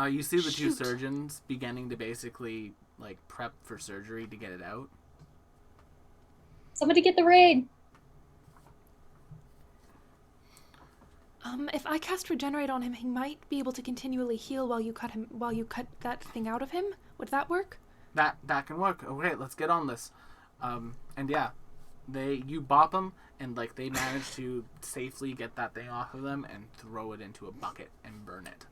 You see the two Shoot. surgeons beginning to basically like prep for surgery to get it out. Somebody get the raid. If I cast regenerate on him, he might be able to continually heal while you cut that thing out of him. Would that work? That can work. Okay, let's get on this. And yeah, you bop them, and like they manage to safely get that thing off of them and throw it into a bucket and burn it.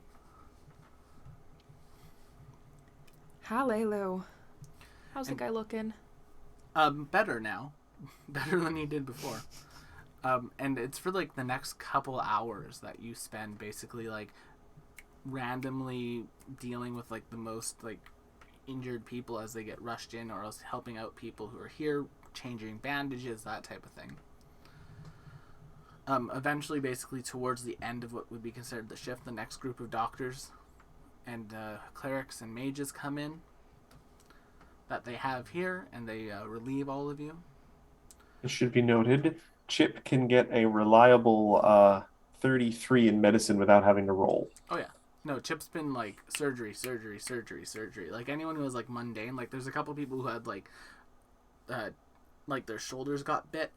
Hallelujah. How's the guy looking? Better now, better than he did before. And it's for like the next couple hours that you spend basically like randomly dealing with like the most like injured people as they get rushed in, or else helping out people who are here, changing bandages, that type of thing. Eventually, basically towards the end of what would be considered the shift, the next group of doctors and clerics and mages come in that they have here, and they relieve all of you. It should be noted, Chip can get a reliable 33 in medicine without having to roll. Oh yeah. No, Chip's been like surgery. Like anyone who was like mundane, like there's a couple people who had like their shoulders got bit.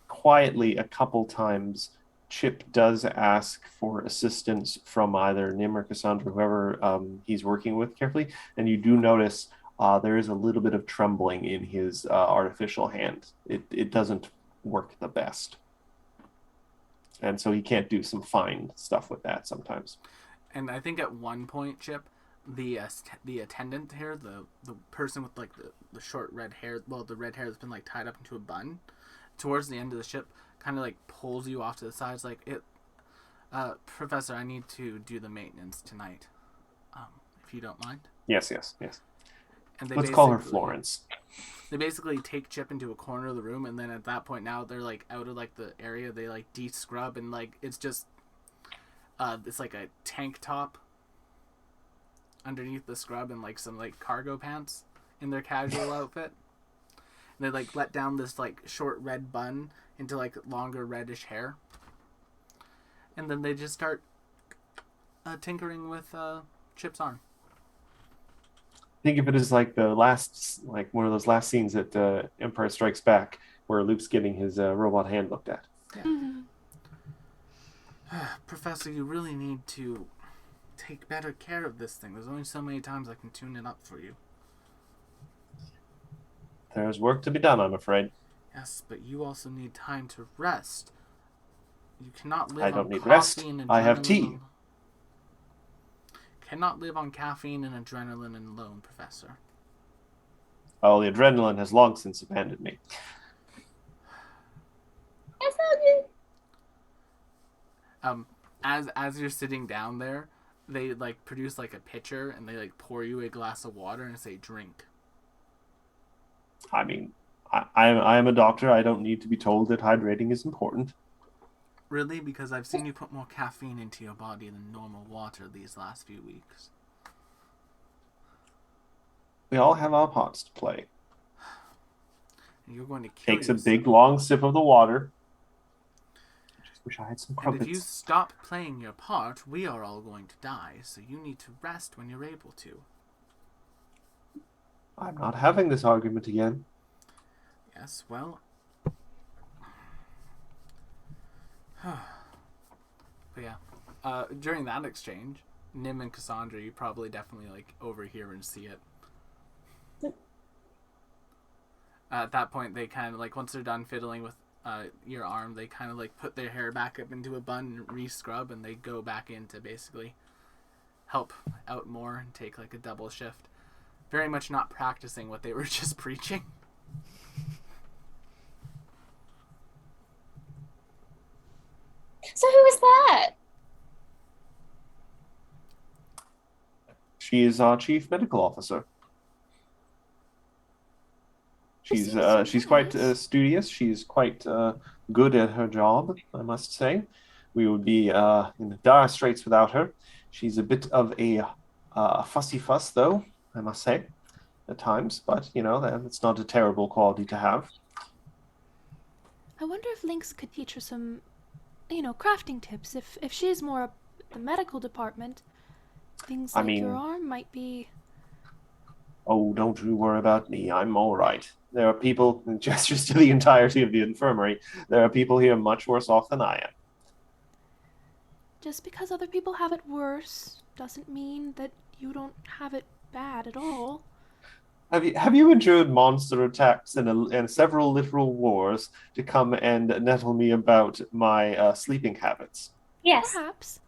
Quietly, a couple times, Chip does ask for assistance from either Nim or Cassandra, whoever he's working with carefully, and you do notice there is a little bit of trembling in his artificial hand. It doesn't work the best. And so he can't do some fine stuff with that sometimes. And I think at one point, Chip, the attendant here, the person with like the short red hair, well, the red hair that's been like tied up into a bun, towards the end of the ship, kind of like pulls you off to the sides, like Professor, I need to do the maintenance tonight, if you don't mind. Yes. And Let's call her Florence. They basically take Chip into a corner of the room, and then at that point now they're like out of like the area. They like de-scrub, and like it's just it's like a tank top underneath the scrub and like some like cargo pants in their casual outfit. And they like let down this like short red bun into like longer reddish hair, and then they just start tinkering with Chip's arm. Think of it as like the last, like one of those last scenes at Empire Strikes Back, where Luke's getting his robot hand looked at. Yeah. Professor, you really need to take better care of this thing. There's only so many times I can tune it up for you. There's work to be done, I'm afraid. Yes, but you also need time to rest. You cannot live I don't on need coffee rest. and adrenaline. I have tea. Cannot live on caffeine and adrenaline alone, Professor. Oh, the adrenaline has long since abandoned me. As you're sitting down there, they like produce like a pitcher and they like pour you a glass of water and say drink. I mean, I am a doctor. I don't need to be told that hydrating is important. Really? Because I've seen you put more caffeine into your body than normal water these last few weeks. We all have our parts to play. And you're going to kill Takes yourself. a big, long sip of the water. I just wish I had some And crumpets. if you stop playing your part, we are all going to die, so you need to rest when you're able to. I'm not having this argument again. Yes, well... But yeah, during that exchange, Nim and Cassandra, you probably definitely like overhear and see it. At that point, they kind of like once they're done fiddling with your arm, they kind of like put their hair back up into a bun and re-scrub, and they go back in to basically help out more and take like a double shift. Very much not practicing what they were just preaching. So who is that? She is our chief medical officer. She's quite studious. She's quite good at her job, I must say. We would be in dire straits without her. She's a bit of a fussy fuss, though, I must say, at times. But, you know, that's not a terrible quality to have. I wonder if Lynx could teach her some, crafting tips. If she's more up the medical department, things like your arm might be... Oh, don't you worry about me. I'm all right. There are people, and gestures to the entirety of the infirmary, there are people here much worse off than I am. Just because other people have it worse doesn't mean that you don't have it bad at all. Have you endured monster attacks and several literal wars to come and nettle me about my sleeping habits? Yes. Perhaps.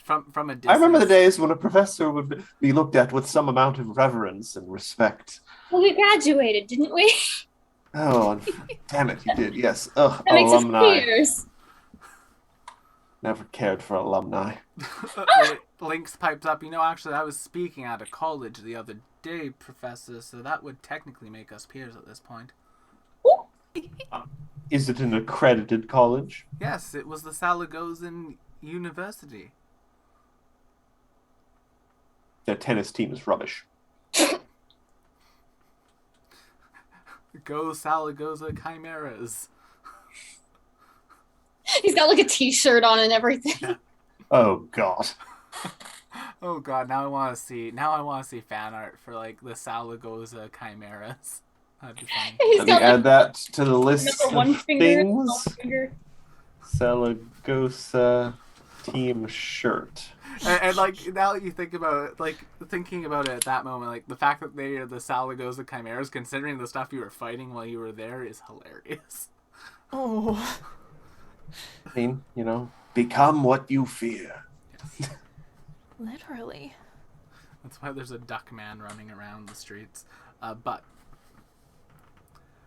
From a distance. I remember the days when a professor would be looked at with some amount of reverence and respect. Well, we graduated, didn't we? Oh, damn it, you did, yes. Ugh, That makes us alumni. peers. Never cared for alumni. Lynx pipes up. Actually, I was speaking at a college the other day, Professor, so that would technically make us peers at this point. Is it an accredited college? Yes, it was the Salagozan University. Their tennis team is rubbish. Go Salagoza Chimeras. He's got like a T-shirt on and everything. Yeah. Oh God. Oh god, now I want to see fan art for like the Salagoza Chimeras. That'd be funny. He's Let me got add like that to the list number one of finger, things. thumb finger. Salagosa team shirt. And like now that you think about it, like thinking about it at that moment, like the fact that they are the Salagoza Chimeras, considering the stuff you were fighting while you were there, is hilarious. Oh. I mean, become what you fear. Yes. Literally. That's why there's a duck man running around the streets. But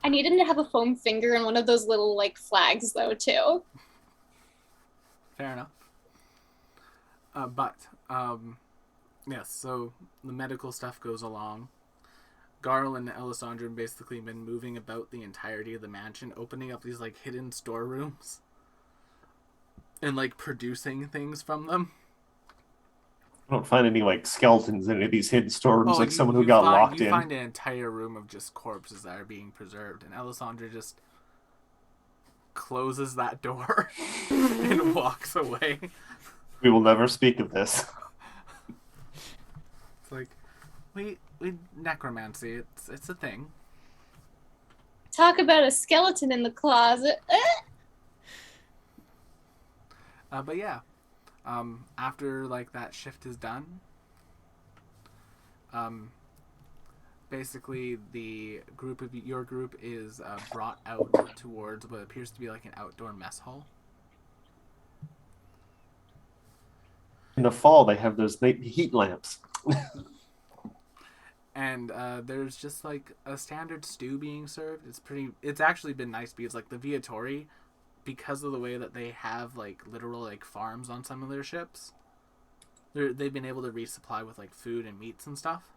I need him to have a foam finger and one of those little like flags though too. fair enough. Yes, so the medical stuff goes along. Garl and Alessandra have basically been moving about the entirety of the mansion, opening up these like hidden storerooms and like producing things from them. I don't find any like skeletons in any of these hidden storerooms, like someone who you got find, locked you in. find an entire room of just corpses that are being preserved, and Alessandra just closes that door and walks away. We will never speak of this. It's like we necromancy. It's a thing. Talk about a skeleton in the closet. But yeah, after like that shift is done, basically the group of your group is brought out towards what appears to be like an outdoor mess hall. In the fall, they have those heat lamps. And there's just like a standard stew being served. It's actually been nice because like the Viatori, because of the way that they have like literal like farms on some of their ships, they've been able to resupply with like food and meats and stuff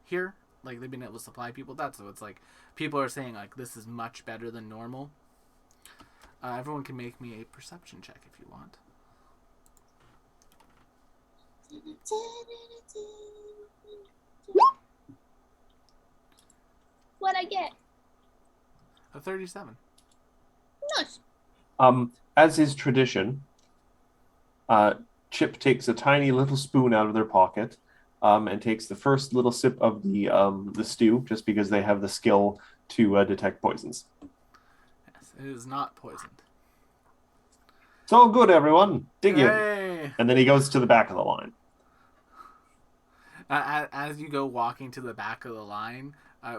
here. Like they've been able to supply people with that, so it's like people are saying like this is much better than normal. Everyone can make me a perception check if you want. What'd I get? A 37. Nice. As is tradition, Chip takes a tiny little spoon out of their pocket, and takes the first little sip of the stew, just because they have the skill to detect poisons. Yes, it is not poisoned. It's all good, everyone. Dig in. Hey! And then he goes to the back of the line. As you go walking to the back of the line,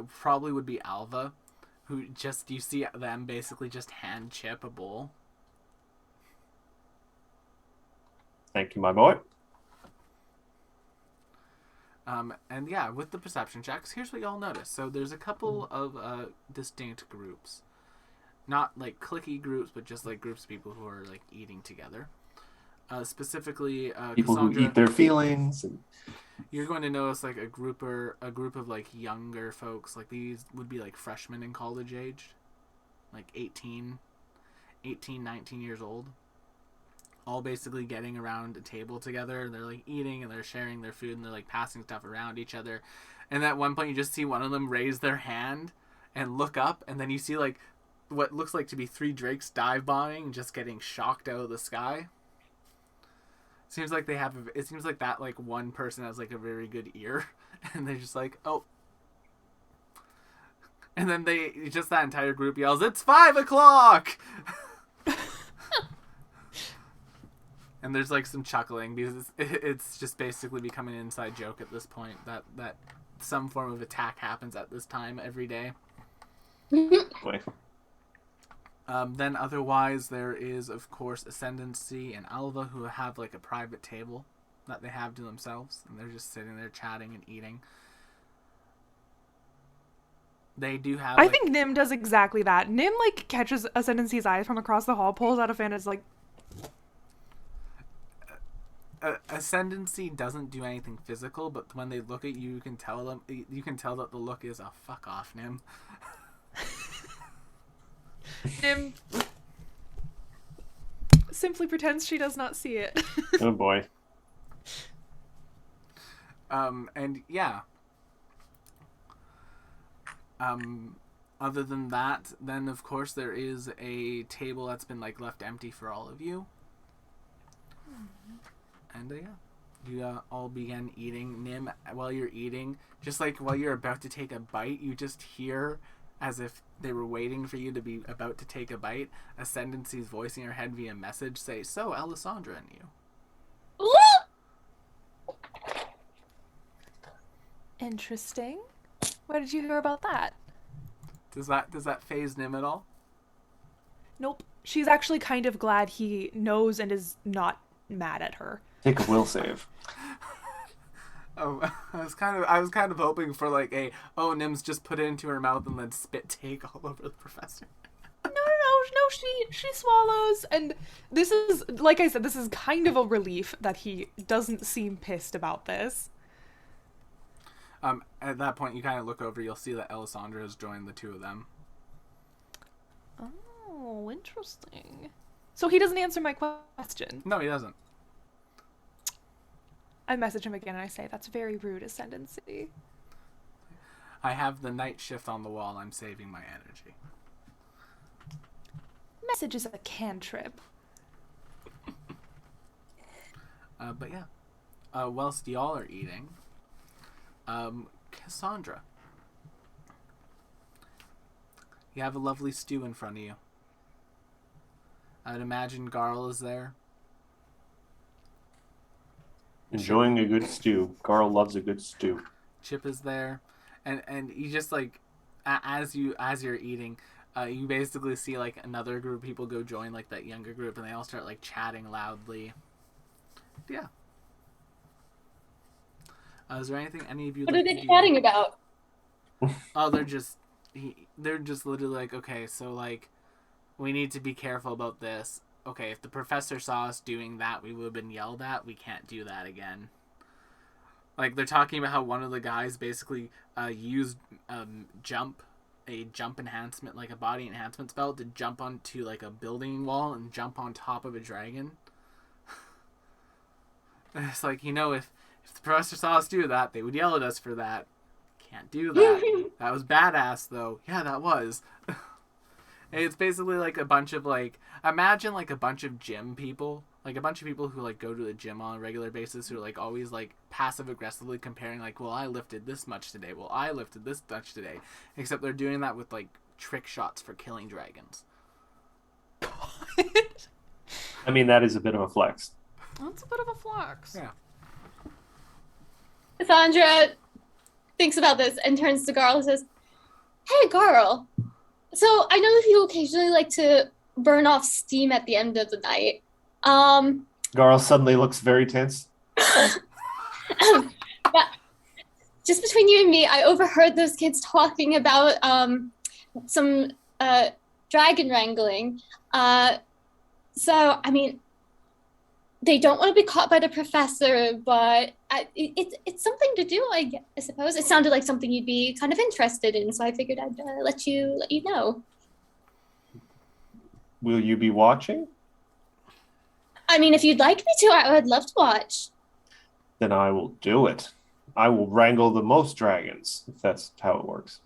probably would be Alva, who just, you see them basically just hand Chip a bowl. Thank you, my boy. And yeah, with the perception checks, here's what y'all notice. So there's a couple of distinct groups. Not like cliquey groups, but just like groups of people who are like eating together. Specifically, People Cassandra, who eat their feelings. And... You're going to notice like a group of like younger folks. Like these would be like freshmen in college age, like 18, 19 years old. All basically getting around a table together, and they're like eating and they're sharing their food and they're like passing stuff around each other. And at one point you just see one of them raise their hand and look up, and then you see like what looks like to be 3 drakes dive bombing and just getting shocked out of the sky. Seems like it seems like that like one person has like a very good ear, and they're just like, oh. And then that entire group yells, "It's 5 o'clock!" And there's like some chuckling because it's just basically become an inside joke at this point that some form of attack happens at this time every day. Wait. Then otherwise there is of course Ascendancy and Alva, who have like a private table that they have to themselves, and they're just sitting there chatting and eating. They do have I think Nim does exactly that. Nim like catches Ascendancy's eyes from across the hall, pulls out a fan, and is like, Ascendancy doesn't do anything physical, but when they look at you, you can tell that the look is a fuck off, Nim. Nim simply pretends she does not see it. Oh boy. And yeah. Other than that, then of course there is a table that's been like left empty for all of you. And yeah, you all begin eating. Nim, while you're eating, just like while you're about to take a bite, you just hear, as if they were waiting for you to be about to take a bite, Ascendancy's voice in your head via message say, "So, Alessandra and you." Interesting. Where did you hear about that? Does that faze Nim at all? Nope. She's actually kind of glad he knows and is not mad at her. Take a will save. Oh, I was kind of hoping for like Nim's just put it into her mouth and then spit take all over the professor. No. She swallows, and this is, like I said, this is kind of a relief that he doesn't seem pissed about this. At that point, you kind of look over. You'll see that Alessandra has joined the two of them. Oh, interesting. So he doesn't answer my question. No, he doesn't. I message him again and I say, "That's very rude, Ascendancy." I have the night shift on the wall. I'm saving my energy. Message is a cantrip. But yeah. Whilst y'all are eating, Cassandra, you have a lovely stew in front of you. I'd imagine Garl is there. Enjoying a good stew. Garl loves a good stew. Chip is there, and you just like, as you're eating, you basically see like another group of people go join like that younger group, and they all start like chatting loudly. Yeah. Is there anything any of you? What are they chatting about? Oh, they're just literally like, okay, so like, we need to be careful about this. Okay, if the professor saw us doing that, we would have been yelled at. We can't do that again. Like, they're talking about how one of the guys basically used a jump enhancement, like a body enhancement spell, to jump onto like a building wall and jump on top of a dragon. And it's like, if the professor saw us do that, they would yell at us for that. Can't do that. That was badass, though. Yeah, that was. It's basically like a bunch of like, imagine like a bunch of gym people, like a bunch of people who like go to the gym on a regular basis, who are like always like passive aggressively comparing like, well, I lifted this much today, well, I lifted this much today, except they're doing that with like trick shots for killing dragons. I mean, that is a bit of a flex. That's a bit of a flex. Yeah. Cassandra thinks about this and turns to Garl and says, "Hey, Garl. So I know that you occasionally like to burn off steam at the end of the night. Garl suddenly looks very tense. But just between you and me, I overheard those kids talking about some dragon wrangling. So, I mean, they don't want to be caught by the professor, but it's something to do, I suppose. It sounded like something you'd be kind of interested in, so I figured I'd let you know. Will you be watching? I mean, if you'd like me to, I would love to watch. Then I will do it. I will wrangle the most dragons, if that's how it works.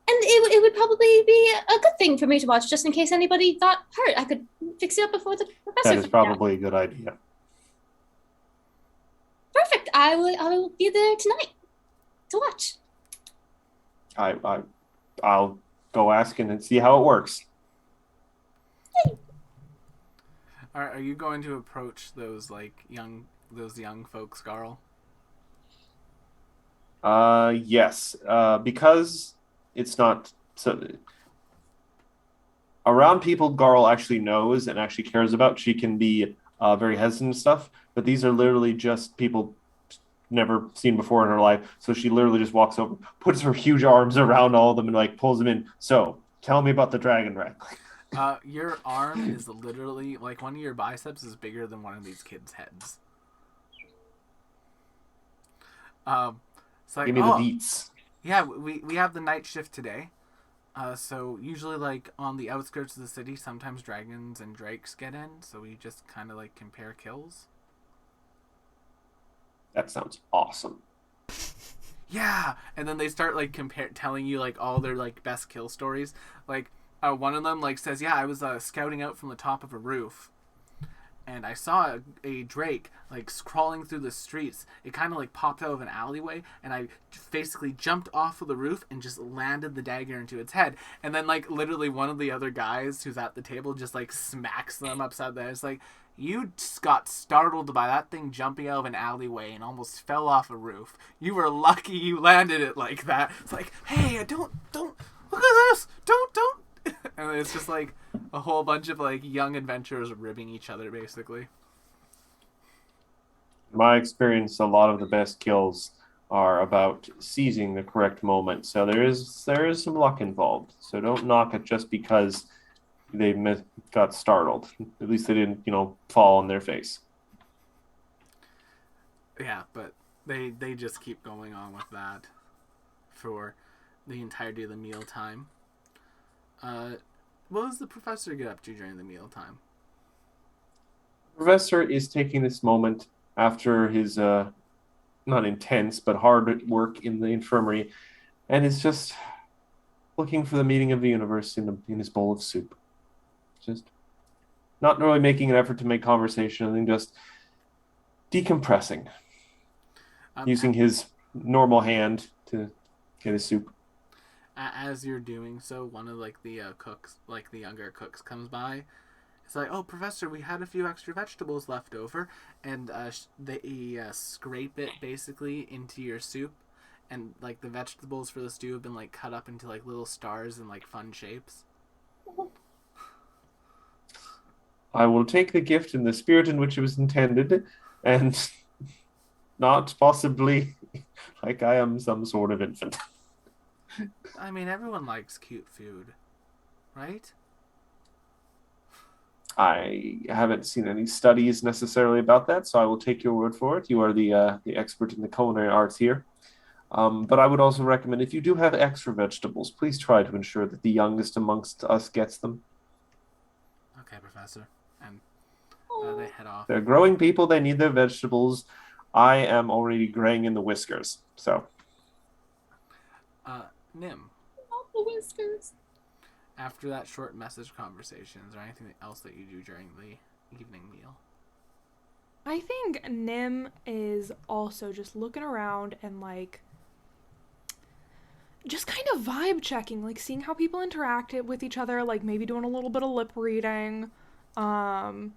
And it would probably be a good thing for me to watch, just in case anybody got hurt. I could fix it up before the professor. That is probably a good idea. Perfect. I will be there tonight to watch. I'll go ask and see how it works. Are you going to approach those young folks, Garl? Yes. Because it's not so around people Garl actually knows and actually cares about, she can be very hesitant and stuff, but these are literally just people never seen before in her life, so she literally just walks over, puts her huge arms around all of them and like pulls them in. So tell me about the dragon wrangling. Your arm is literally like one of your biceps is bigger than one of these kids' heads. So Give me the deets. Yeah, we have the night shift today. So usually like on the outskirts of the city, sometimes dragons and drakes get in, so we just kind of like compare kills. That sounds awesome. yeah, and then they start like telling you like all their like best kill stories. Like one of them like says, yeah, I was scouting out from the top of a roof, and I saw a drake like crawling through the streets. It kind of like popped out of an alleyway, and I basically jumped off of the roof and just landed the dagger into its head. And then like literally one of the other guys who's at the table just like smacks them upside the head. It's like, you just got startled by that thing jumping out of an alleyway and almost fell off a roof. You were lucky you landed it like that. It's like, hey, don't look at this. Don't. And it's just like a whole bunch of like young adventurers ribbing each other, basically. In my experience, a lot of the best kills are about seizing the correct moment. So there is some luck involved. So don't knock it just because they got startled. At least they didn't, fall on their face. Yeah, but they just keep going on with that for the entirety of the mealtime. What does the professor get up to during the mealtime? The professor is taking this moment after his not intense but hard work in the infirmary, and is just looking for the meaning of the universe in his bowl of soup. Just not really making an effort to make conversation, and just decompressing, using his normal hand to get his soup. As you're doing so, one of like the cooks, like the younger cooks, comes by. It's like, oh, Professor, we had a few extra vegetables left over, and they scrape it basically into your soup, and like the vegetables for the stew have been like cut up into like little stars and like fun shapes. I will take the gift in the spirit in which it was intended, and not possibly like I am some sort of infant. I mean, everyone likes cute food, right? I haven't seen any studies necessarily about that, so I will take your word for it. You are the expert in the culinary arts here. But I would also recommend, if you do have extra vegetables, please try to ensure that the youngest amongst us gets them. Okay, Professor. And they head off. They're growing people, they need their vegetables. I am already graying in the whiskers, so. Nim. Not the whiskers. After that short message conversation, is there anything else that you do during the evening meal? I think Nim is also just looking around and like just kind of vibe checking, like seeing how people interact with each other, like maybe doing a little bit of lip reading. The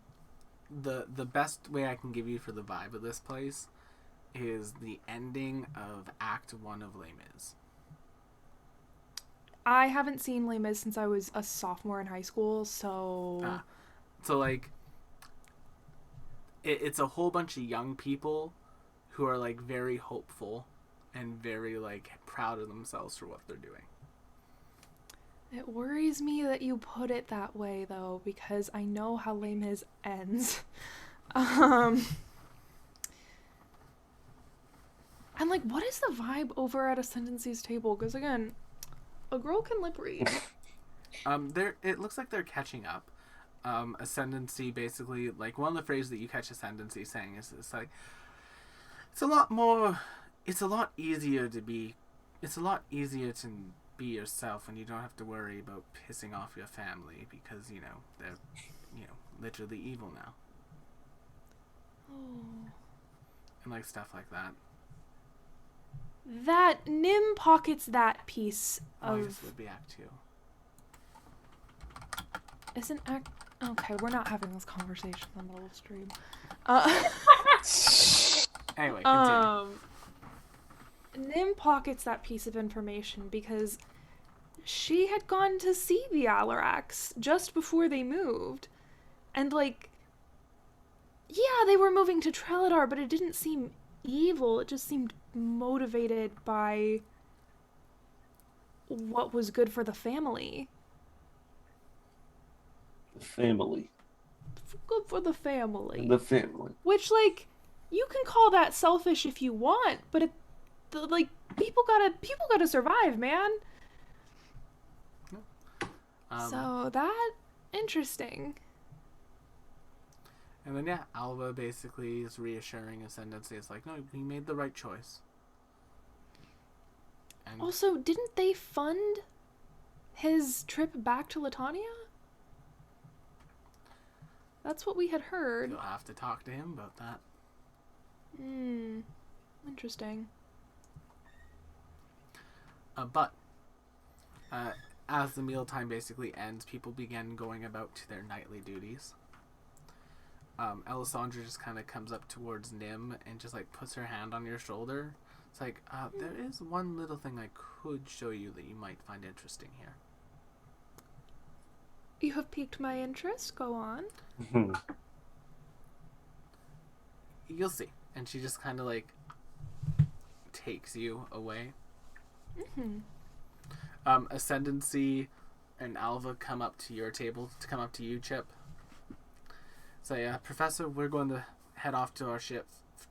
best way I can give you for the vibe of this place is the ending of Act 1 of Les Mis. I haven't seen Les Mis since I was a sophomore in high school, so... So, like, it's a whole bunch of young people who are, like, very hopeful and very, like, proud of themselves for what they're doing. It worries me that you put it that way, though, because I know how Les Mis ends. And, like, what is the vibe over at Ascendancy's table? Because, again... a girl can lip read. It looks like they're catching up. Ascendancy basically, like, one of the phrases that you catch Ascendancy saying is it's like, it's a lot easier to be yourself when you don't have to worry about pissing off your family because, they're, literally evil now. Oh. And, like, stuff like that. That Nim pockets that piece of... I guess it would be Act 2. Isn't Act... Okay, we're not having this conversation in the middle of the stream. Anyway, continue. Nim pockets that piece of information because she had gone to see the Alarax just before they moved. And, like... yeah, they were moving to Trelladar, but it didn't seem evil. It just seemed motivated by what was good for the family. The family. Good for the family. The family. Which, like, you can call that selfish if you want, but people gotta survive, man. So that interesting. And then, Alva basically is reassuring Ascendancy. It's like, no, we made the right choice. And Also, didn't they fund his trip back to Latania? That's what we had heard. you'll have to talk to him about that. Interesting. But as the mealtime basically ends, people begin going about to their nightly duties. Elisandra just kind of comes up towards Nim and just like puts her hand on your shoulder. It's like, there is one little thing I could show you that you might find interesting here. You have piqued my interest. Go on. You'll see. And she just kind of like takes you away. Ascendancy and Alva come up to your table to come up to you, Chip. Say, Professor, we're going to head off to our ship,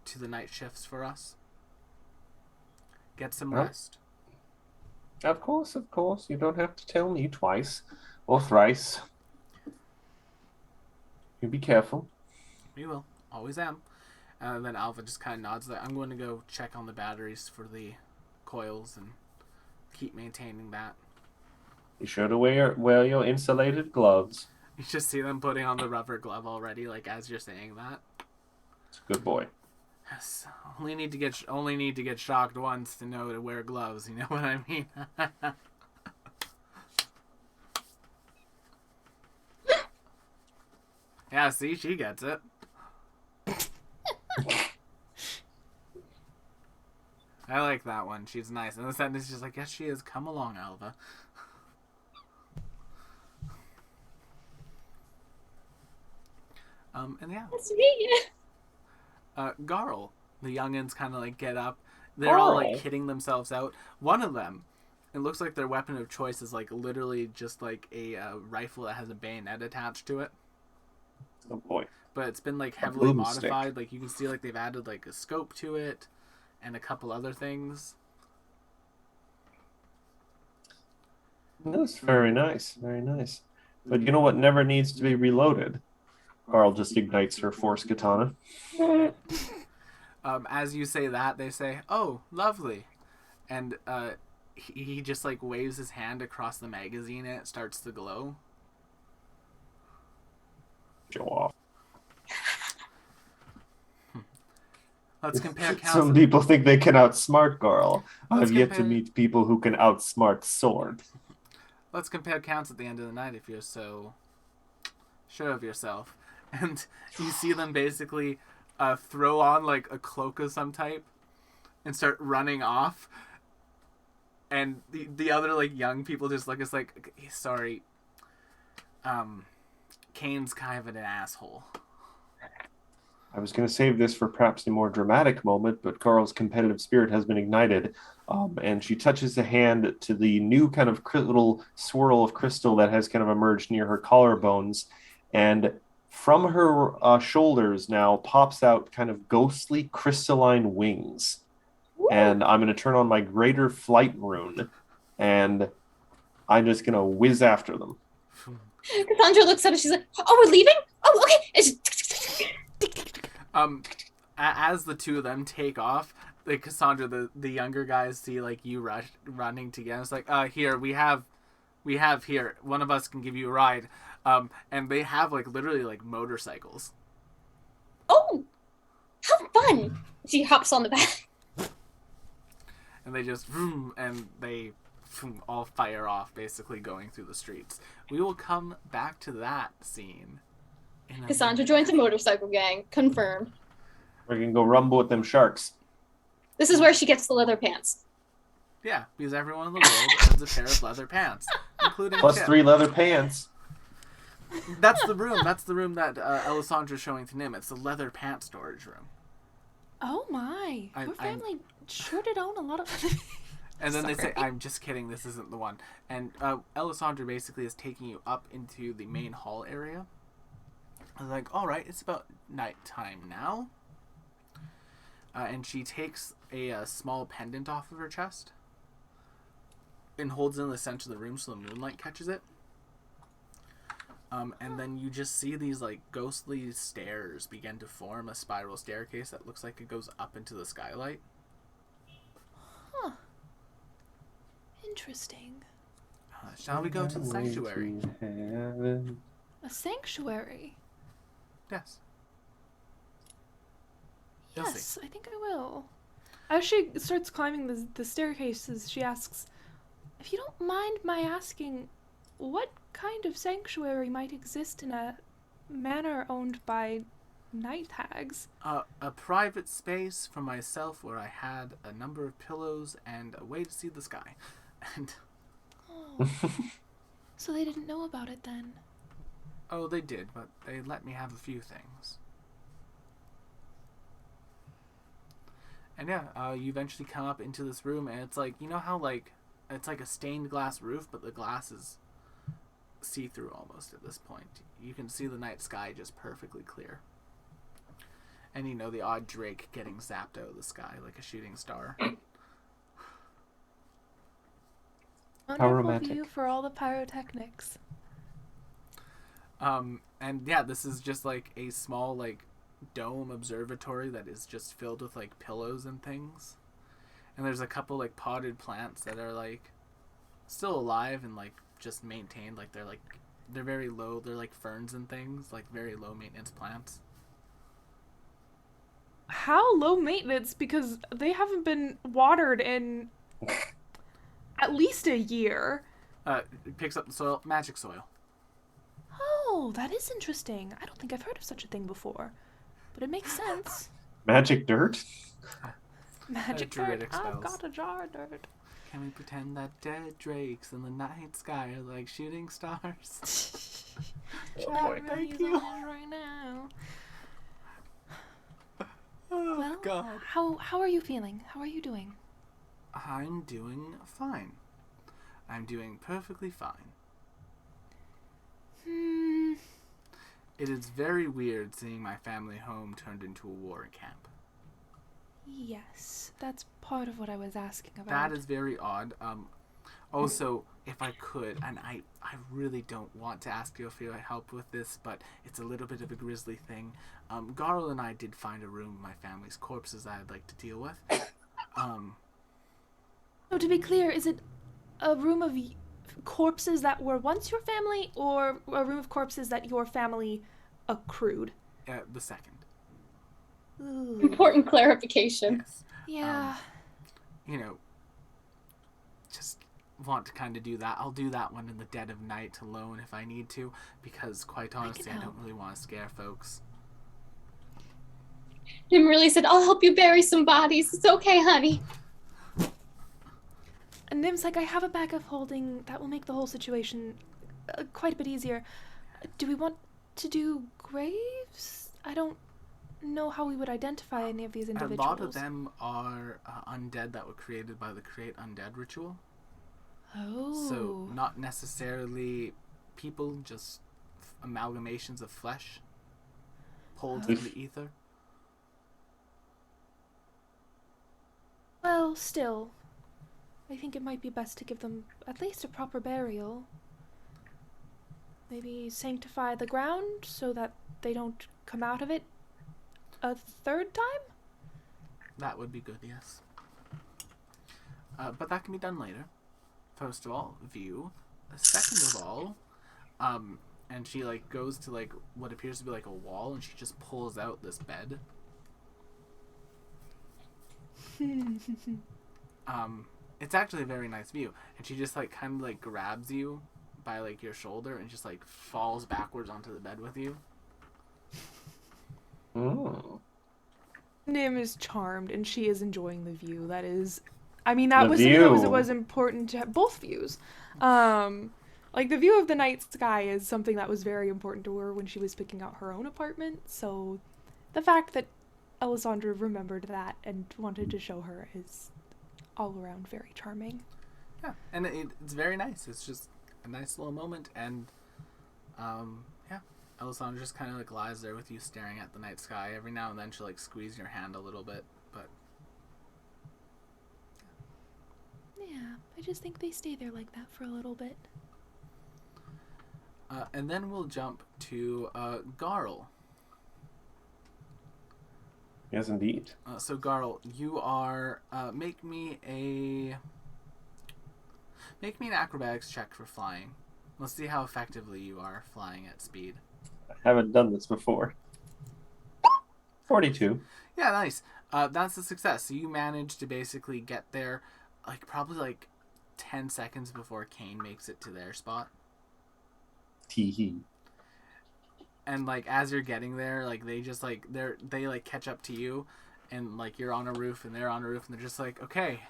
to the night shifts for us. Get some rest. Of course. You don't have to tell me twice or thrice. You be careful. We will. Always am. And then Alva just kind of nods like, I'm going to go check on the batteries for the coils and keep maintaining that. Be sure to wear your insulated gloves. You just see them putting on the rubber glove already, like as you're saying that. It's a good boy. Yes. Only need to get shocked once to know to wear gloves. You know what I mean? Yeah. See, she gets it. I like that one. She's nice. And the sentence is just like, yes, she is. Come along, Alva. And yeah. That's me. Garl, the youngins kind of like get up. They're all like Garl? hitting themselves out. One of them, it looks like their weapon of choice is like literally just like a rifle that has a bayonet attached to it. Oh boy. But it's been like heavily boomstick. modified. Like you can see like they've added like a scope to it and a couple other things. That's very nice. Very nice. But you know what never needs to be reloaded? Carl just ignites her force katana. As you say that, they say, "Oh, lovely," and he just like waves his hand across the magazine and it starts to glow. Show off. Let's compare counts. Some people think they can outsmart Carl. Let's I've yet to compare- meet people who can outsmart Sword. Let's compare counts at the end of the night if you're so sure of yourself. And you see them basically throw on like a cloak of some type and start running off. And the other like young people just look, it's like, "Okay, sorry, Kane's kind of an asshole." I was going to save this for perhaps a more dramatic moment, but Carl's competitive spirit has been ignited, and she touches a hand to the new kind of little swirl of crystal that has kind of emerged near her collarbones, and from her shoulders now pops out kind of ghostly crystalline wings. Woo. And I'm going to turn on my greater flight rune, and I'm just going to whiz after them. Cassandra looks up and she's like, "Oh, we're leaving? Oh, okay." And she- As the two of them take off, like Cassandra, the younger guys see like you running together. It's like, here we have here. One of us can give you a ride. And they have like literally like motorcycles. "Oh, how fun!" She hops on the back. And they just vroom, and they all fire off, basically going through the streets. We will come back to that scene. In a Cassandra minute. joins a motorcycle gang. Confirmed. We're going to go rumble with them sharks. This is where she gets the leather pants. Yeah, because everyone in the world owns a pair of leather pants, including Plus Chip. 3 leather pants. That's the room. That's the room that Elisandra's showing to Nim. It's the leather pant storage room. Oh my! Your family sure did own a lot of. And then they say, Sorry. "I'm just kidding. This isn't the one." And Elisandra basically is taking you up into the main hall area. I was like, "All right, it's about nighttime now." And she takes a small pendant off of her chest and holds it in the center of the room so the moonlight catches it. And then you just see these like ghostly stairs begin to form a spiral staircase that looks like it goes up into the skylight. Interesting. Shall we go to the sanctuary? A sanctuary? Yes. You'll see. Yes, I think I will. As she starts climbing the staircases, she asks, If you don't mind my asking, what kind of sanctuary might exist in a manor owned by night hags? A private space for myself where I had a number of pillows and a way to see the sky. And Oh. So they didn't know about it then? oh, they did, but they let me have a few things. And yeah, you eventually come up into this room, and it's like, you know how like it's like a stained glass roof, but the glass is see-through almost at this point. You can see the night sky just perfectly clear. And you know the odd drake getting zapped out of the sky like a shooting star. Wonderful romantic. view for all the pyrotechnics. And yeah, this is just like a small like dome observatory that is just filled with like pillows and things. And there's a couple like potted plants that are like still alive and like just maintained. Like they're very low. They're like ferns and things, like very low maintenance plants. how low maintenance because they haven't been watered in at least a year. It picks up the soil, magic soil. Oh, that is interesting. I don't think I've heard of such a thing before. But it makes sense. Magic dirt? Magic druidic dirt. I've spells. got a jar of dirt. Can we pretend that dead drakes in the night sky are like shooting stars? Not Jack, really thank you. right now. Oh, Well, God. how are you feeling? How are you doing? I'm doing fine. I'm doing perfectly fine. It is very weird seeing my family home turned into a war camp. Yes, that's part of what I was asking about. That is very odd. Also, if I could, and I really don't want to ask you for your help with this, but it's a little bit of a grisly thing. Garl and I did find a room with my family's corpses that I'd like to deal with. So to be clear, is it a room of corpses that were once your family, or a room of corpses that your family accrued? The second. Ooh. Important clarification. Yes. Yeah. You know, just want to kind of do that. I'll do that one in the dead of night alone if I need to, because quite honestly, I don't help. really want to scare folks. Jim really said, I'll help you bury some bodies. It's okay, honey. And Nim's like, I have a bag of holding that will make the whole situation quite a bit easier. Do we want to do graves? I don't know how we would identify any of these individuals. A lot of them are undead that were created by the Create Undead ritual. Oh. So not necessarily people, just amalgamations of flesh pulled from the ether. Well, still, I think it might be best to give them at least a proper burial. Maybe sanctify the ground so that they don't come out of it a third time? That would be good, yes. But that can be done later. First of all, view. Second of all, and she like goes to like what appears to be like a wall, and she just pulls out this bed. It's actually a very nice view, and she just like kind of like grabs you by like your shoulder and just like falls backwards onto the bed with you. Oh. Nim is charmed and she is enjoying the view. That is, I mean, that The was something that view. was important to have both views. Like the view of the night sky is something that was very important to her when she was picking out her own apartment. So the fact that Elisandra remembered that and wanted to show her is all around very charming. Yeah, and it's very nice. It's just a nice little moment, and yeah, Elisandra just kind of like lies there with you, staring at the night sky. Every now and then she'll like squeeze your hand a little bit, but Yeah, I just think they stay there like that for a little bit. and then we'll jump to Garl. Yes, indeed. So Garl, you are make me a. Make me an acrobatics check for flying. Let's see how effectively you are flying at speed. I haven't done this before. 42. Yeah, nice. That's a success. So you managed to basically get there, like probably like 10 seconds before Kane makes it to their spot. Tee-hee. And like as you're getting there, like they just like they like catch up to you, and like you're on a roof and they're on a roof, and they're just like, okay,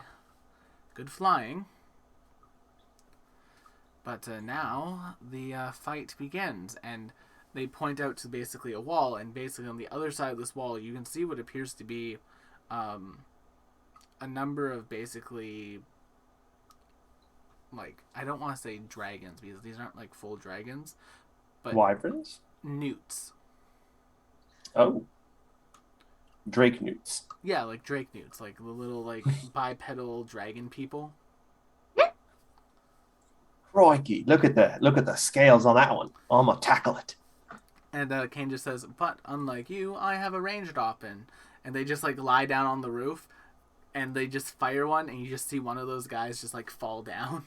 good flying. But now the fight begins, and they point out to basically a wall, and basically on the other side of this wall, you can see what appears to be a number of basically, like, I don't want to say dragons, because these aren't like full dragons, but Wyverns? newts. Oh. Drake newts. Yeah, like drake newts, like the little like bipedal dragon people. Crikey, look at the scales on that one. I'm gonna tackle it. And Kane just says, but unlike you, I have a ranged weapon. And they just like lie down on the roof, and they just fire one, and you just see one of those guys just like fall down.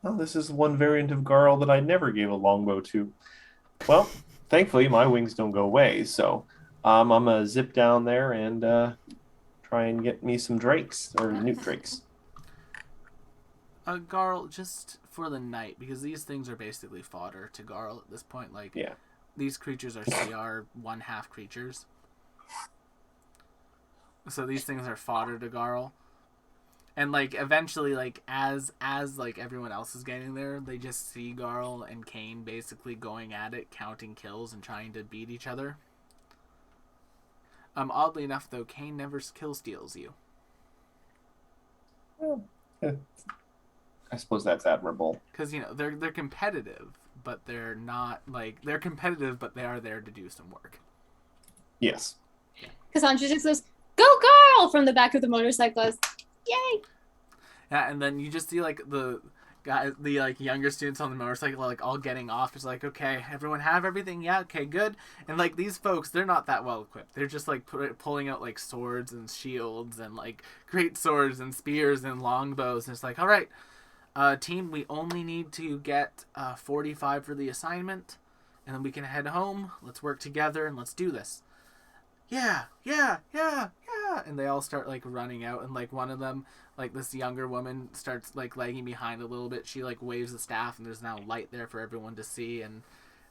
Well, this is one variant of Garl that I never gave a longbow to. Well, thankfully my wings don't go away, so I'm gonna zip down there and try and get me some drakes, or newt drakes. Garl, just for the night, because these things are basically fodder to Garl at this point. Like, Yeah. these creatures are CR 1/2 creatures. So these things are fodder to Garl. And like eventually, like as like everyone else is getting there, they just see Garl and Kane basically going at it, counting kills and trying to beat each other. Oddly enough, though, Kane never kill steals you. I suppose that's admirable. Because, you know, they're competitive, but they're not, like, they're competitive, but they are there to do some work. Yes. Cassandra just goes, "Go girl!" from the back of the motorcyclist. Yay! Yeah, and then you just see, like, the guys, the, like, younger students on the motorcycle, like, all getting off. It's like, okay, everyone have everything? Yeah, okay, good. And, like, these folks, they're not that well equipped. They're just, like, pulling out, like, swords and shields and, like, great swords and spears and longbows. And it's like, all right, team, we only need to get 45 for the assignment, and then we can head home. Let's work together, and let's do this. Yeah. And they all start, like, running out, and, like, one of them, like, this younger woman starts, like, lagging behind a little bit. She, like, waves the staff, and there's now light there for everyone to see, and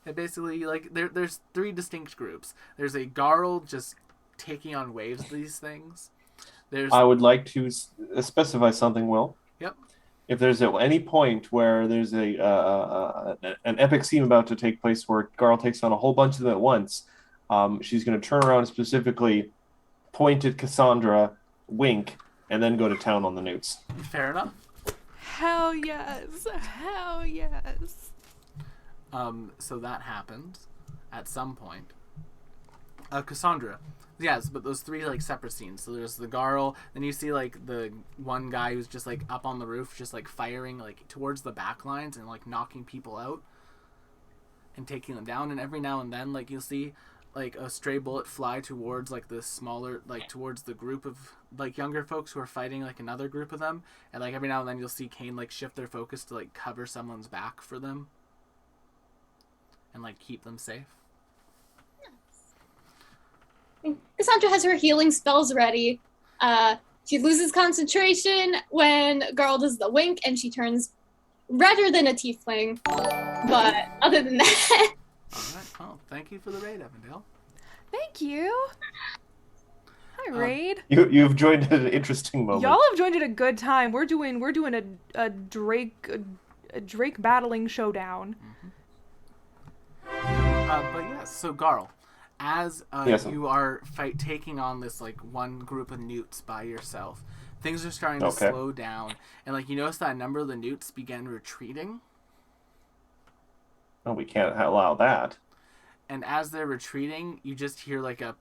it basically, like, there's 3 distinct groups. There's a Garl just taking on waves of these things. I would like to specify something, Will. Yep. If there's at any point where there's an epic scene about to take place where Garl takes on a whole bunch of them at once, she's going to turn around and specifically point at Cassandra, wink, and then go to town on the newts. Fair enough. Hell yes. Hell yes. So that happened at some point. Cassandra. Yes, but those 3, like, separate scenes. So there's the Garl, then you see, like, the one guy who's just, like, up on the roof, just, like, firing, like, towards the back lines and, like, knocking people out and taking them down. And every now and then, like, you'll see, like, a stray bullet fly towards, like, the smaller, like, towards the group of, like, younger folks who are fighting, like, another group of them. And, like, every now and then you'll see Kane, like, shift their focus to, like, cover someone's back for them and, like, keep them safe. Cassandra has her healing spells ready. She loses concentration when Garl does the wink, and she turns redder than a tiefling. But other than that... Alright, well, thank you for the raid, Evandale. Thank you. Hi, Raid. You've joined at an interesting moment. Y'all have joined at a good time. We're doing a Drake battling showdown. But yes, so Garl, as Yes. you are taking on this, like, one group of newts by yourself, things are starting to Okay. slow down, and, like, you notice that a number of the newts began retreating, Oh, we can't allow that. and as they're retreating, you just hear, like, a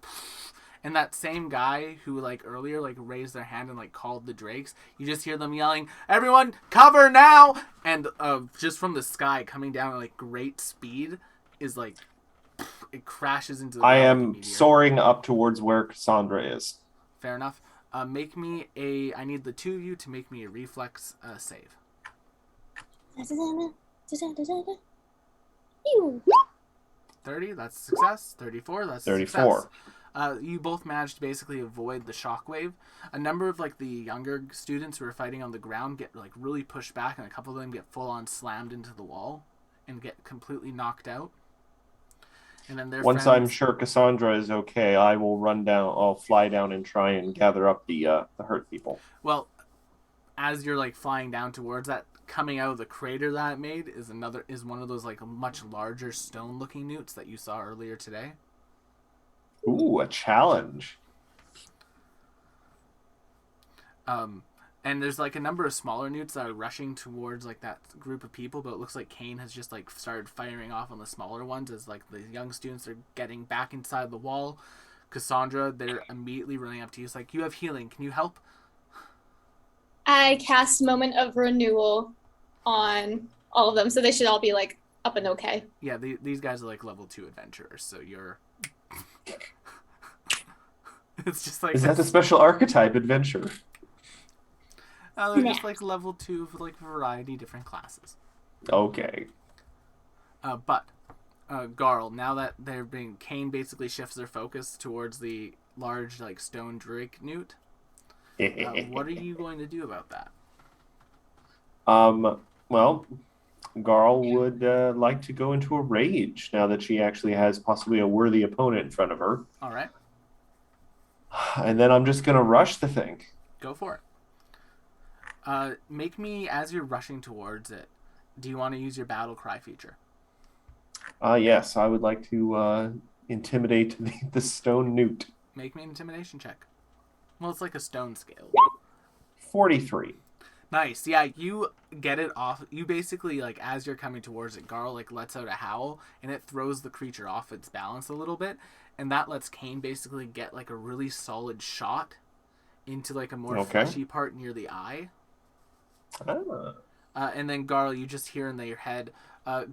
and that same guy who, like, earlier, like, raised their hand and, like, called the drakes, you just hear them yelling, "Everyone, cover now!" And just from the sky, coming down at, like, great speed, is, like, it crashes into the I ground like am a meteor. soaring up towards where Cassandra is. Fair enough. Make me a. I need the two of you to make me a reflex save. Ew. 30, that's success. 34, that's 34. Success. You both managed to basically avoid the shockwave. A number of like the younger students who are fighting on the ground get like really pushed back, and a couple of them get full on slammed into the wall and get completely knocked out. And then their Once friends, I'm sure Cassandra is okay, I will run down. I'll fly down and try and gather up the hurt people. well, as you're like flying down towards that, coming out of the crater that it made is one of those like much larger stone looking newts that you saw earlier today. Ooh, a challenge. And there's like a number of smaller newts that are rushing towards like that group of people, but it looks like Kane has just like started firing off on the smaller ones as like the young students are getting back inside the wall. Cassandra, they're immediately running up to you. It's like, you have healing. Can you help? I cast Moment of Renewal on all of them, so they should all be like up and okay. Yeah, these guys are like level 2 adventurers, so you're... It's just like... Is that the special archetype adventure? they're just like level 2 for like a variety of different classes. Okay. But Garl, now that they're being... Kane basically shifts their focus towards the large like stone drake newt. What are you going to do about that? Well, Garl would like to go into a rage now that she actually has possibly a worthy opponent in front of her. All right, And then I'm just going to rush the thing. go for it. Make me, as you're rushing towards it, do you want to use your battle cry feature? Yes, I would like to intimidate the stone newt. Make me an intimidation check. Well, it's like a stone scale. 43. Nice. Yeah, you get it off. You basically, like, as you're coming towards it, Garl, like, lets out a howl, and it throws the creature off its balance a little bit, and that lets Kane basically get, like, a really solid shot into, like, a more fleshy part near the eye. And then, Garl, you just hear in your head,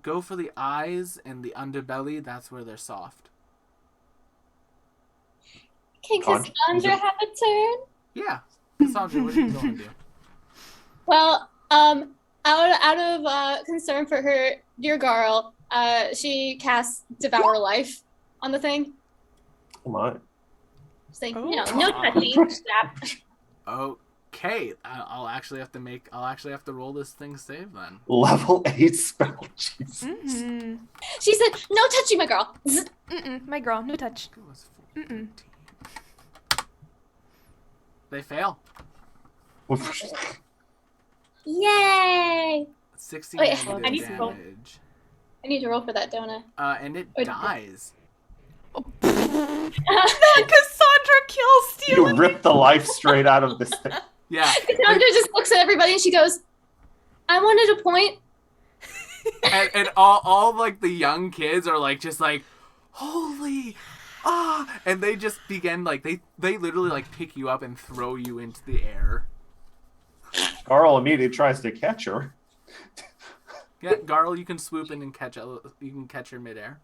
go for the eyes and the underbelly. That's where they're soft. Can Cassandra have a turn? Yeah. Cassandra, what are you going to do? Well, out of concern for her dear Garl, she casts Devour Life on the thing. Come on. She's like, no touching. Snap. Okay, I'll actually have to roll this thing save then. Level 8 spell. Jesus. Mm-hmm. She said, no touching, my girl. Zzz. My girl, no touch. It was 14. They fail. Yay! 60 Wait, negative I need to roll. damage. I need to roll for that, don't I? And it Wait. dies. Cassandra kills You stealing. ripped the life straight out of this thing. Yeah. Cassandra just looks at everybody and she goes, I wanted a point. and all like the young kids are like just like, holy and they just begin like they literally like pick you up and throw you into the air. Garl immediately tries to catch her. Yeah, Garl, you can swoop in and catch her midair.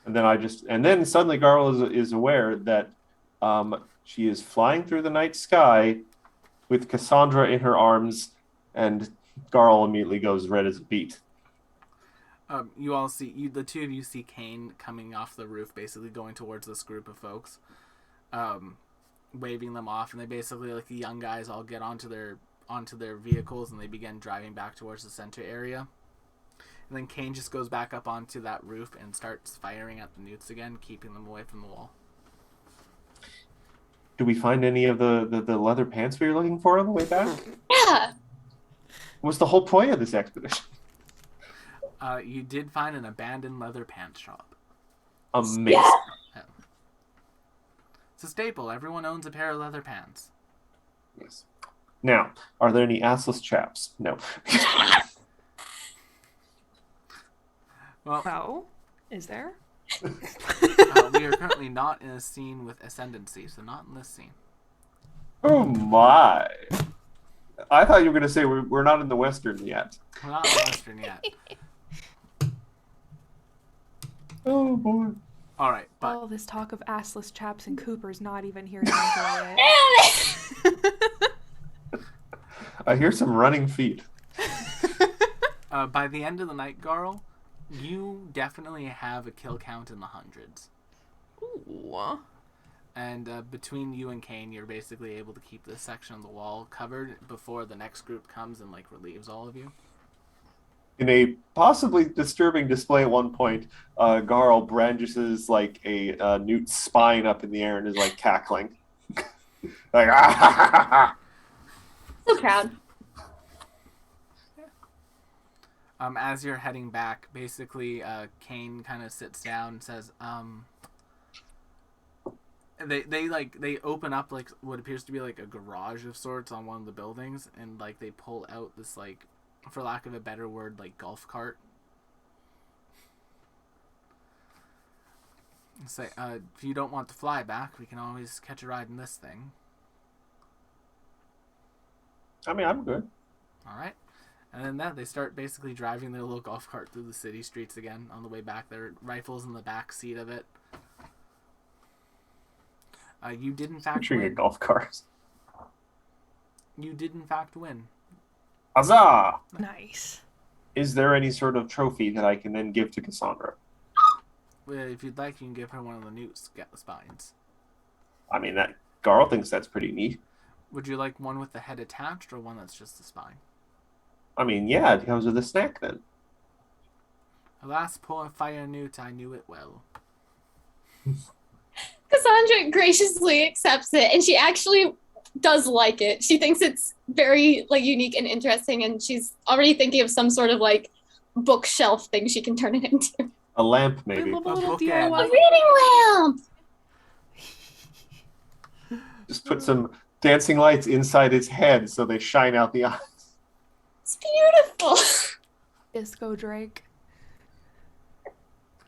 And then suddenly Garl is aware that she is flying through the night sky with Cassandra in her arms, and Garl immediately goes red as a beet. You all see the two of you see Kane coming off the roof, basically going towards this group of folks, waving them off, and they basically, like, the young guys all get onto their vehicles and they begin driving back towards the center area. And then Kane just goes back up onto that roof and starts firing at the newts again, keeping them away from the wall. Do we find any of the leather pants we were looking for on the way back? Yeah. What's the whole point of this expedition? You did find an abandoned leather pants shop. Amazing. Yeah. It's a staple. Everyone owns a pair of leather pants. Yes. Now, are there any assless chaps? No. Well, Oh, is there? we are currently not in a scene with ascendancy, so not in this scene. Oh my. I thought you were going to say we're not in the Western yet. We're not in Western yet. Oh boy. All right, but All this talk of assless chaps and Coopers not even here to enjoy Damn it. it! I hear some running feet. by the end of the night, Garl, you definitely have a kill count in the hundreds. Ooh. And between you and Kane, you're basically able to keep this section of the wall covered before the next group comes and like relieves all of you. In a possibly disturbing display at one point, Garl brandishes like a newt's spine up in the air and is like cackling. Like, ah! So proud. As you're heading back, basically, Kane kind of sits down and says, they open up like what appears to be like a garage of sorts on one of the buildings, and like they pull out this like, for lack of a better word, like golf cart. And say, if you don't want to fly back, we can always catch a ride in this thing. I mean, I'm good. All right. And then they start basically driving their little golf cart through the city streets again on the way back. Their rifles in the back seat of it. You did in fact Picturing a win. golf cart. You did in fact win. Huzzah! Nice. Is there any sort of trophy that I can then give to Cassandra? Well, if you'd like, you can give her one of the newt spines. I mean, that Garl thinks that's pretty neat. Would you like one with the head attached or one that's just the spine? I mean, yeah, it comes with a snack then. Alas, poor fire newt, I knew it well. Cassandra graciously accepts it, and she actually does like it. She thinks it's very like unique and interesting, and she's already thinking of some sort of like bookshelf thing she can turn it into. A lamp, maybe. We love a A little bookend. A DIY. reading lamp! Just put some dancing lights inside its head so they shine out the eyes. It's beautiful. Disco Drake.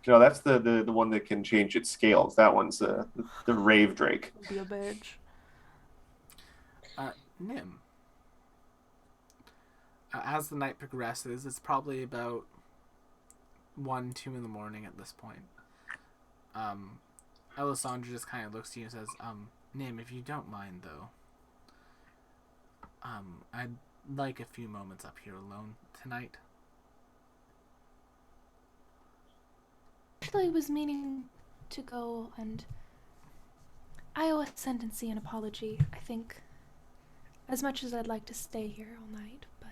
No, that's the one that can change its scales. That one's the Rave Drake. Be a bitch. Nim. As the night progresses, it's probably about 1, 2 in the morning at this point. Alessandra just kind of looks to you and says, Nim, if you don't mind, though, I'd like a few moments up here alone tonight. Actually, I was meaning to go, and I owe Ascendancy an apology. I think, as much as I'd like to stay here all night, but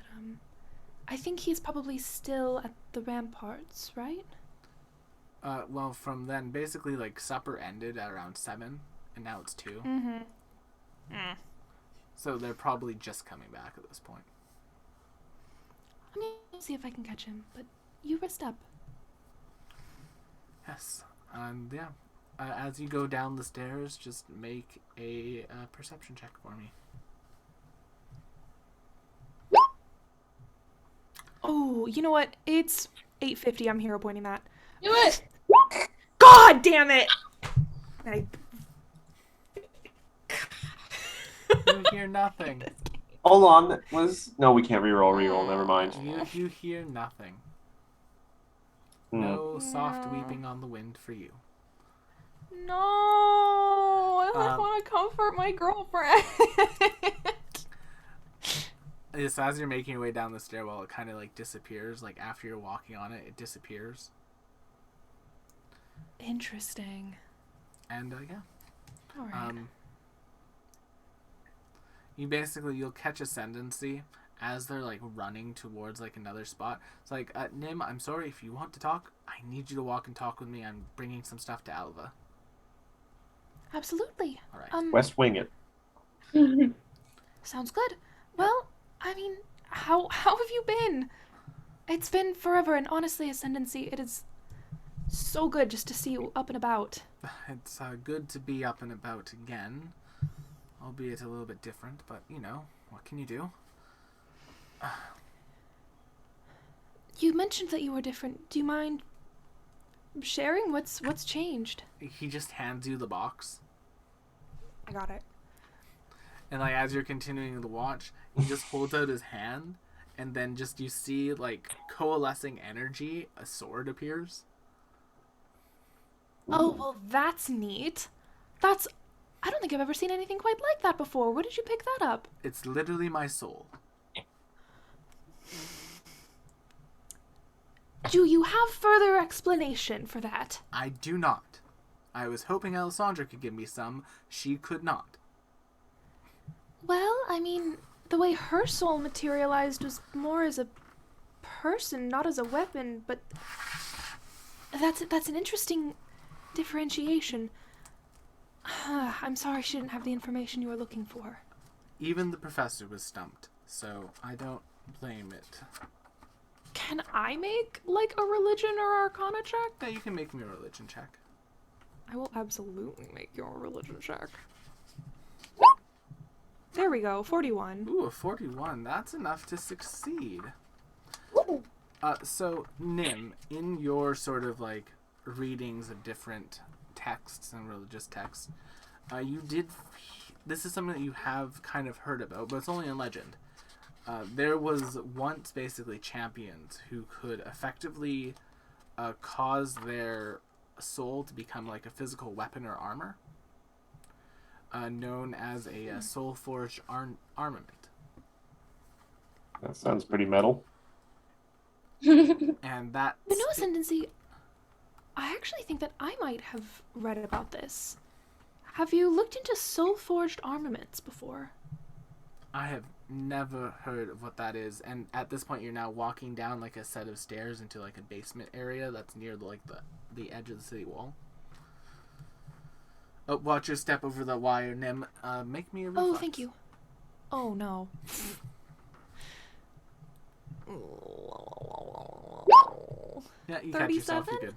I think he's probably still at the ramparts, right? Well, from then, basically, like, supper ended at around 7, and now it's 2. Mm-hmm. So they're probably just coming back at this point. I'm gonna see if I can catch him, but you rest up. Yes. And yeah. As you go down the stairs, just make a perception check for me. Oh, you know what? It's 8:50. I'm hero pointing that. Do it. God damn it! I... You hear nothing. Hold on. No, we can't reroll. Never mind. You hear nothing. Hmm. No soft No. weeping on the wind for you. No, I Um, want to comfort my girlfriend. So as you're making your way down the stairwell, it kind of like disappears. Like after you're walking on it, it disappears. Interesting. And yeah. All right. You'll catch Ascendancy as they're like running towards like another spot. It's like, Nim, I'm sorry, if you want to talk, I need you to walk and talk with me. I'm bringing some stuff to Alva. Absolutely. All right. West Wing it. Sounds good. Well, I mean, how have you been? It's been forever, and honestly, Ascendancy, it is so good just to see you up and about. It's good to be up and about again, albeit a little bit different, but you know, what can you do? You mentioned that you were different. Do you mind sharing what's changed? He just hands you the box, I got it. and like as you're continuing to watch, he just holds out his hand, and then just you see like coalescing energy, a sword appears. Oh, well, that's neat. That's. I don't think I've ever seen anything quite like that before. Where did you pick that up? It's literally my soul. Do you have further explanation for that? I do not. I was hoping Alessandra could give me some. She could not. Well, I mean, the way her soul materialized was more as a person, not as a weapon, but that's an interesting differentiation. I'm sorry she didn't have the information you were looking for. Even the professor was stumped, so I don't blame it. Can I make, like, a religion or arcana check? Yeah, you can make me a religion check. I will absolutely make you a religion check. There we go, 41. Ooh, a 41. That's enough to succeed. So, Nim, in your sort of, like, readings of different texts and religious texts, this is something that you have kind of heard about, but it's only in legend. There was once basically champions who could effectively cause their soul to become like a physical weapon or armor, known as a soul forged armament. That sounds pretty metal. And that. But no, Ascendancy, I actually think that I might have read about this. Have you looked into soul-forged armaments before? I have never heard of what that is, and at this point you're now walking down like a set of stairs into like a basement area that's near the edge of the city wall. Oh, watch your step over the wire, Nim. Make me a reflex. Oh, thank you. Oh, no. Yeah, you catch yourself. You're 37? good.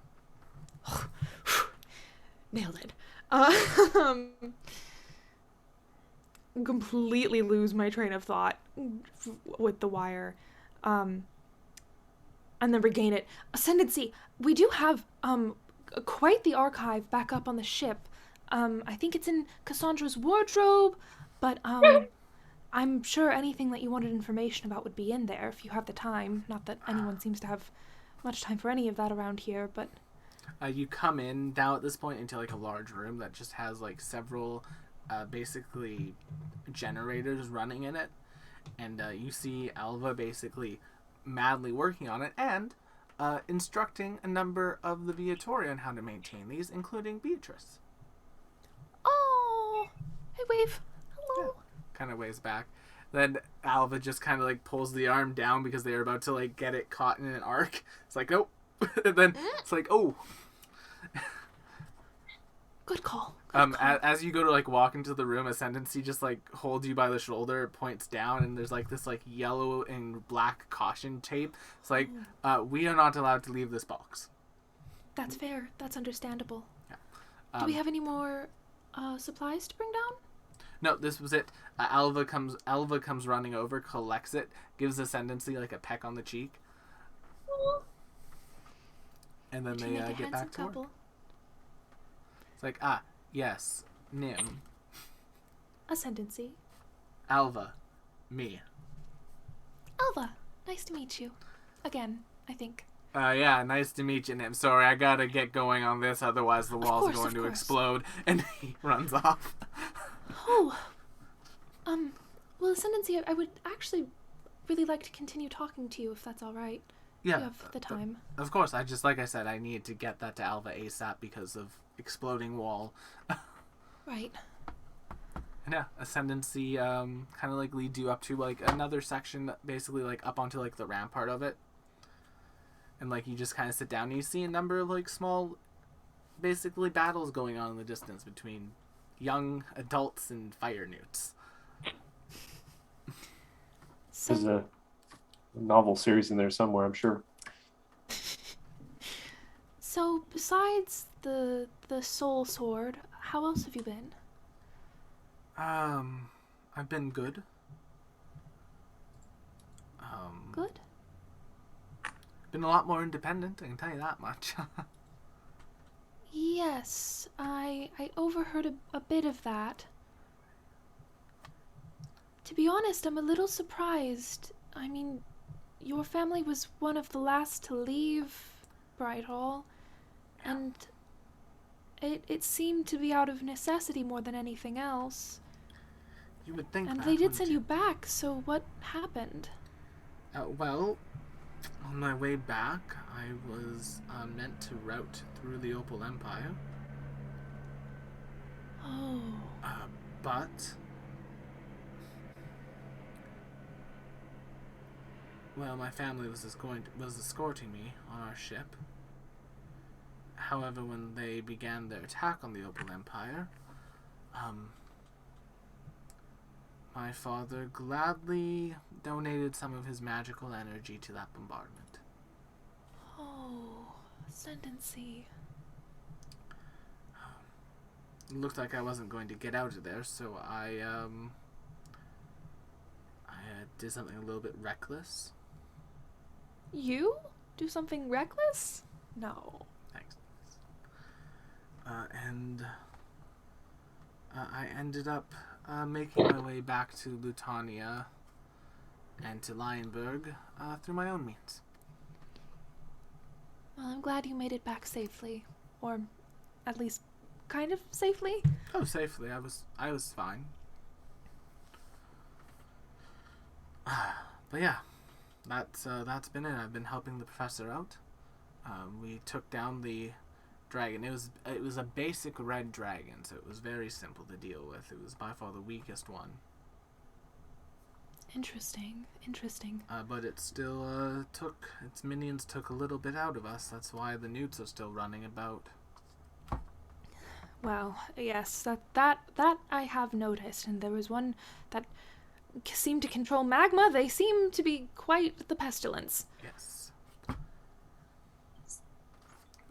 Nailed it. Completely lose my train of thought with the wire. And then regain it. Ascendancy, we do have quite the archive back up on the ship. I think it's in Cassandra's wardrobe, but I'm sure anything that you wanted information about would be in there if you have the time. Not that anyone seems to have much time for any of that around here, but... You come in now at this point into like a large room that just has like several basically generators running in it, and you see Alva basically madly working on it and instructing a number of the Viatori on how to maintain these, including Beatrice. Oh, hey, wave. Hello. Kind of waves back. Then Alva just kind of like pulls the arm down because they're about to like get it caught in an arc. It's like, nope. And then it's like, oh. Good call. As you go to like walk into the room, Ascendancy just like holds you by the shoulder, points down, and there's like this like yellow and black caution tape. It's like, we are not allowed to leave this box. That's fair. That's understandable. Yeah. Do we have any more supplies to bring down? No, this was it. Alva comes running over, collects it, gives Ascendancy like a peck on the cheek, and then they get back to work. It's like, yes, Nim. Ascendancy. Alva. Me. Alva, nice to meet you. Again, I think. Yeah, nice to meet you, Nim. Sorry, I gotta get going on this, otherwise the walls are going to explode. And he runs off. Oh. Well, Ascendancy, I would actually really like to continue talking to you if that's all right. Yeah. You have the time. Of course, like I said, I need to get that to Alva ASAP because of exploding wall. Right. And yeah, Ascendancy kind of like leads you up to like another section, basically like up onto like the rampart of it. And like you just kind of sit down and you see a number of like small, basically battles going on in the distance between young adults and fire newts. There's a novel series in there somewhere, I'm sure. So, besides the soul sword, how else have you been? I've been good. Good? Been a lot more independent, I can tell you that much. Yes, I overheard a bit of that. To be honest, I'm a little surprised. I mean, your family was one of the last to leave Bright Hall, and It seemed to be out of necessity more than anything else. You would think And that, they did wouldn't send you back, so what happened? Well, on my way back, I was meant to route through the Opal Empire. Oh. But... Well, my family was escorting me on our ship. However, when they began their attack on the Opal Empire, my father gladly donated some of his magical energy to that bombardment. Oh, Ascendancy. It looked like I wasn't going to get out of there, so I did something a little bit reckless. You? Do something reckless? No. Thanks. And I ended up making my way back to Lutania and to Lionberg through my own means. Well, I'm glad you made it back safely. Or at least kind of safely. Oh, safely. I was fine. But yeah, that's been it. I've been helping the professor out. We took down the dragon. It was a basic red dragon, so it was very simple to deal with. It was by far the weakest one. Interesting. But it still its minions took a little bit out of us. That's why the newts are still running about. Well, yes, that I have noticed, and there was one that seemed to control magma. They seem to be quite the pestilence. Yes.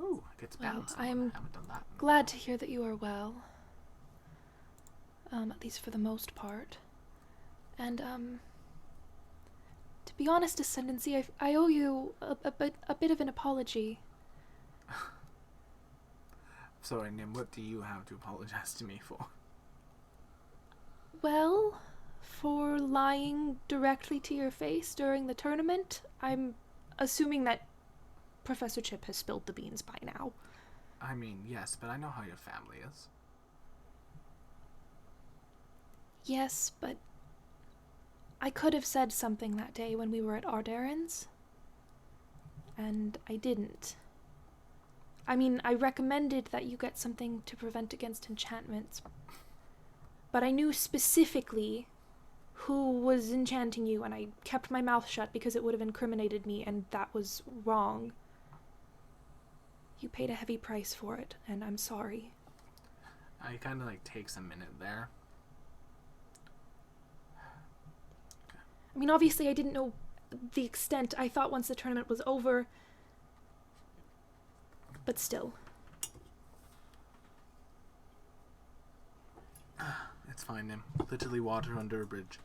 Ooh, it gets Well, balanced. I am haven't done that. glad to hear that you are well. At least for the most part. And, to be honest, Ascendancy, I owe you a bit of an apology. Sorry, Nim, what do you have to apologize to me for? Well, for lying directly to your face during the tournament. I'm assuming that Professor Chip has spilled the beans by now. I mean, yes, but I know how your family is. Yes, but I could have said something that day when we were at Ardarin's, and I didn't. I mean, I recommended that you get something to prevent against enchantments, but I knew specifically who was enchanting you, and I kept my mouth shut because it would have incriminated me, and that was wrong. You paid a heavy price for it, and I'm sorry. I kind of takes a minute there. I mean, obviously I didn't know the extent. I thought once the tournament was over, but still. It's fine, Nim. Literally water under a bridge.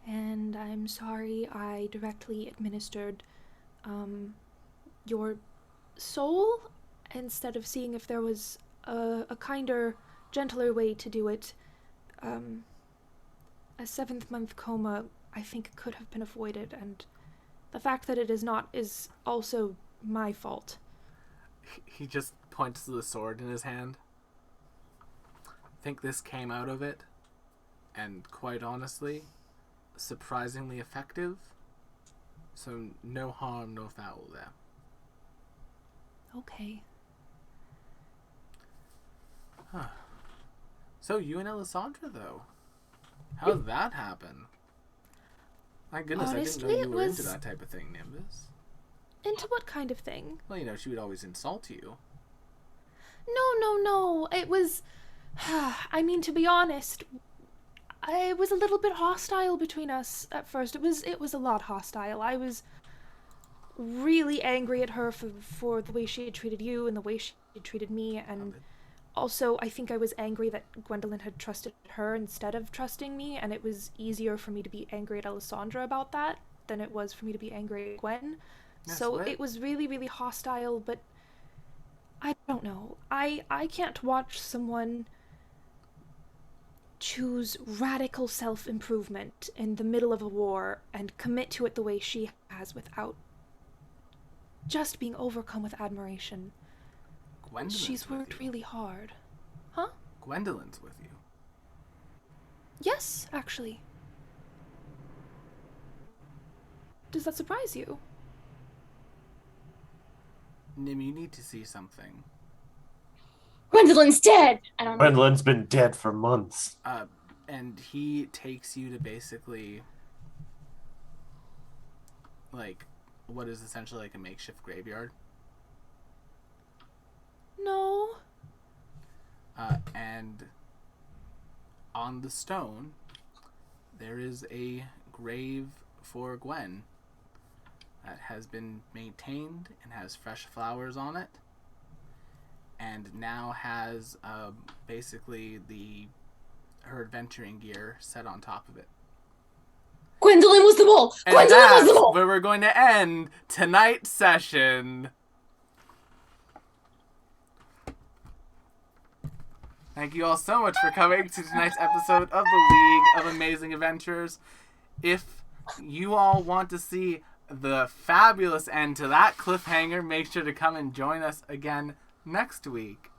And I'm sorry I directly administered your soul instead of seeing if there was a kinder, gentler way to do it. A 7th-month coma, I think, could have been avoided, and the fact that it is not is also my fault. He just points to the sword in his hand. I think this came out of it, and quite honestly, surprisingly effective. So no harm, no foul there. Okay. Huh. So you and Alessandra, though, how did that happen? My goodness, Honestly, I didn't know you it were into was- that type of thing, Nimbus. Into what kind of thing? Well, you know, she would always insult you. No. It was... I mean, to be honest, it was a little bit hostile between us at first. It was a lot hostile. I was really angry at her for the way she had treated you and the way she had treated me, and also I think I was angry that Gwendolyn had trusted her instead of trusting me, and it was easier for me to be angry at Alessandra about that than it was for me to be angry at Gwen. Yes, So what? it was really, really hostile, but I don't know. I can't watch someone choose radical self-improvement in the middle of a war and commit to it the way she has without just being overcome with admiration. Gwendolyn's She's with worked you. really hard. Huh? Gwendolyn's with you. Yes, actually. Does that surprise you? Nim, you need to see something. Gwendolyn's dead. I don't know. Gwendolyn's been dead for months. And he takes you to basically, like, what is essentially like a makeshift graveyard. No. And on the stone, there is a grave for Gwen that has been maintained and has fresh flowers on it, and now has basically her adventuring gear set on top of it. Gwendolyn was the mole. And Gwendolyn was that's the mole. where we're going to end tonight's session. Thank you all so much for coming to tonight's episode of the League of Amazing Adventurers. If you all want to see the fabulous end to that cliffhanger, make sure to come and join us again next week.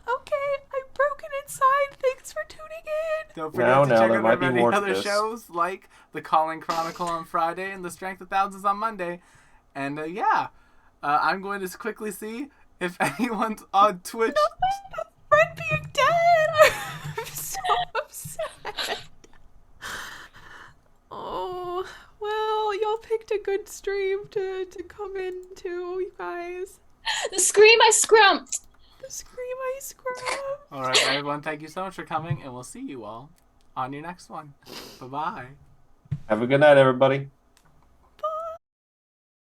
Okay, I'm broken inside. Thanks for tuning in. Don't forget No, to no, check there out might our be many more to other this. shows like The Calling Chronicle on Friday and The Strength of Thousands on Monday. And I'm going to quickly see if anyone's on Twitch. Friend being dead. I'm so upset. Oh, well, y'all picked a good stream to come into, you guys. The scream I scrumped. The scream I scrubbed. All right, everyone, thank you so much for coming, and we'll see you all on your next one. Bye-bye. Have a good night, everybody.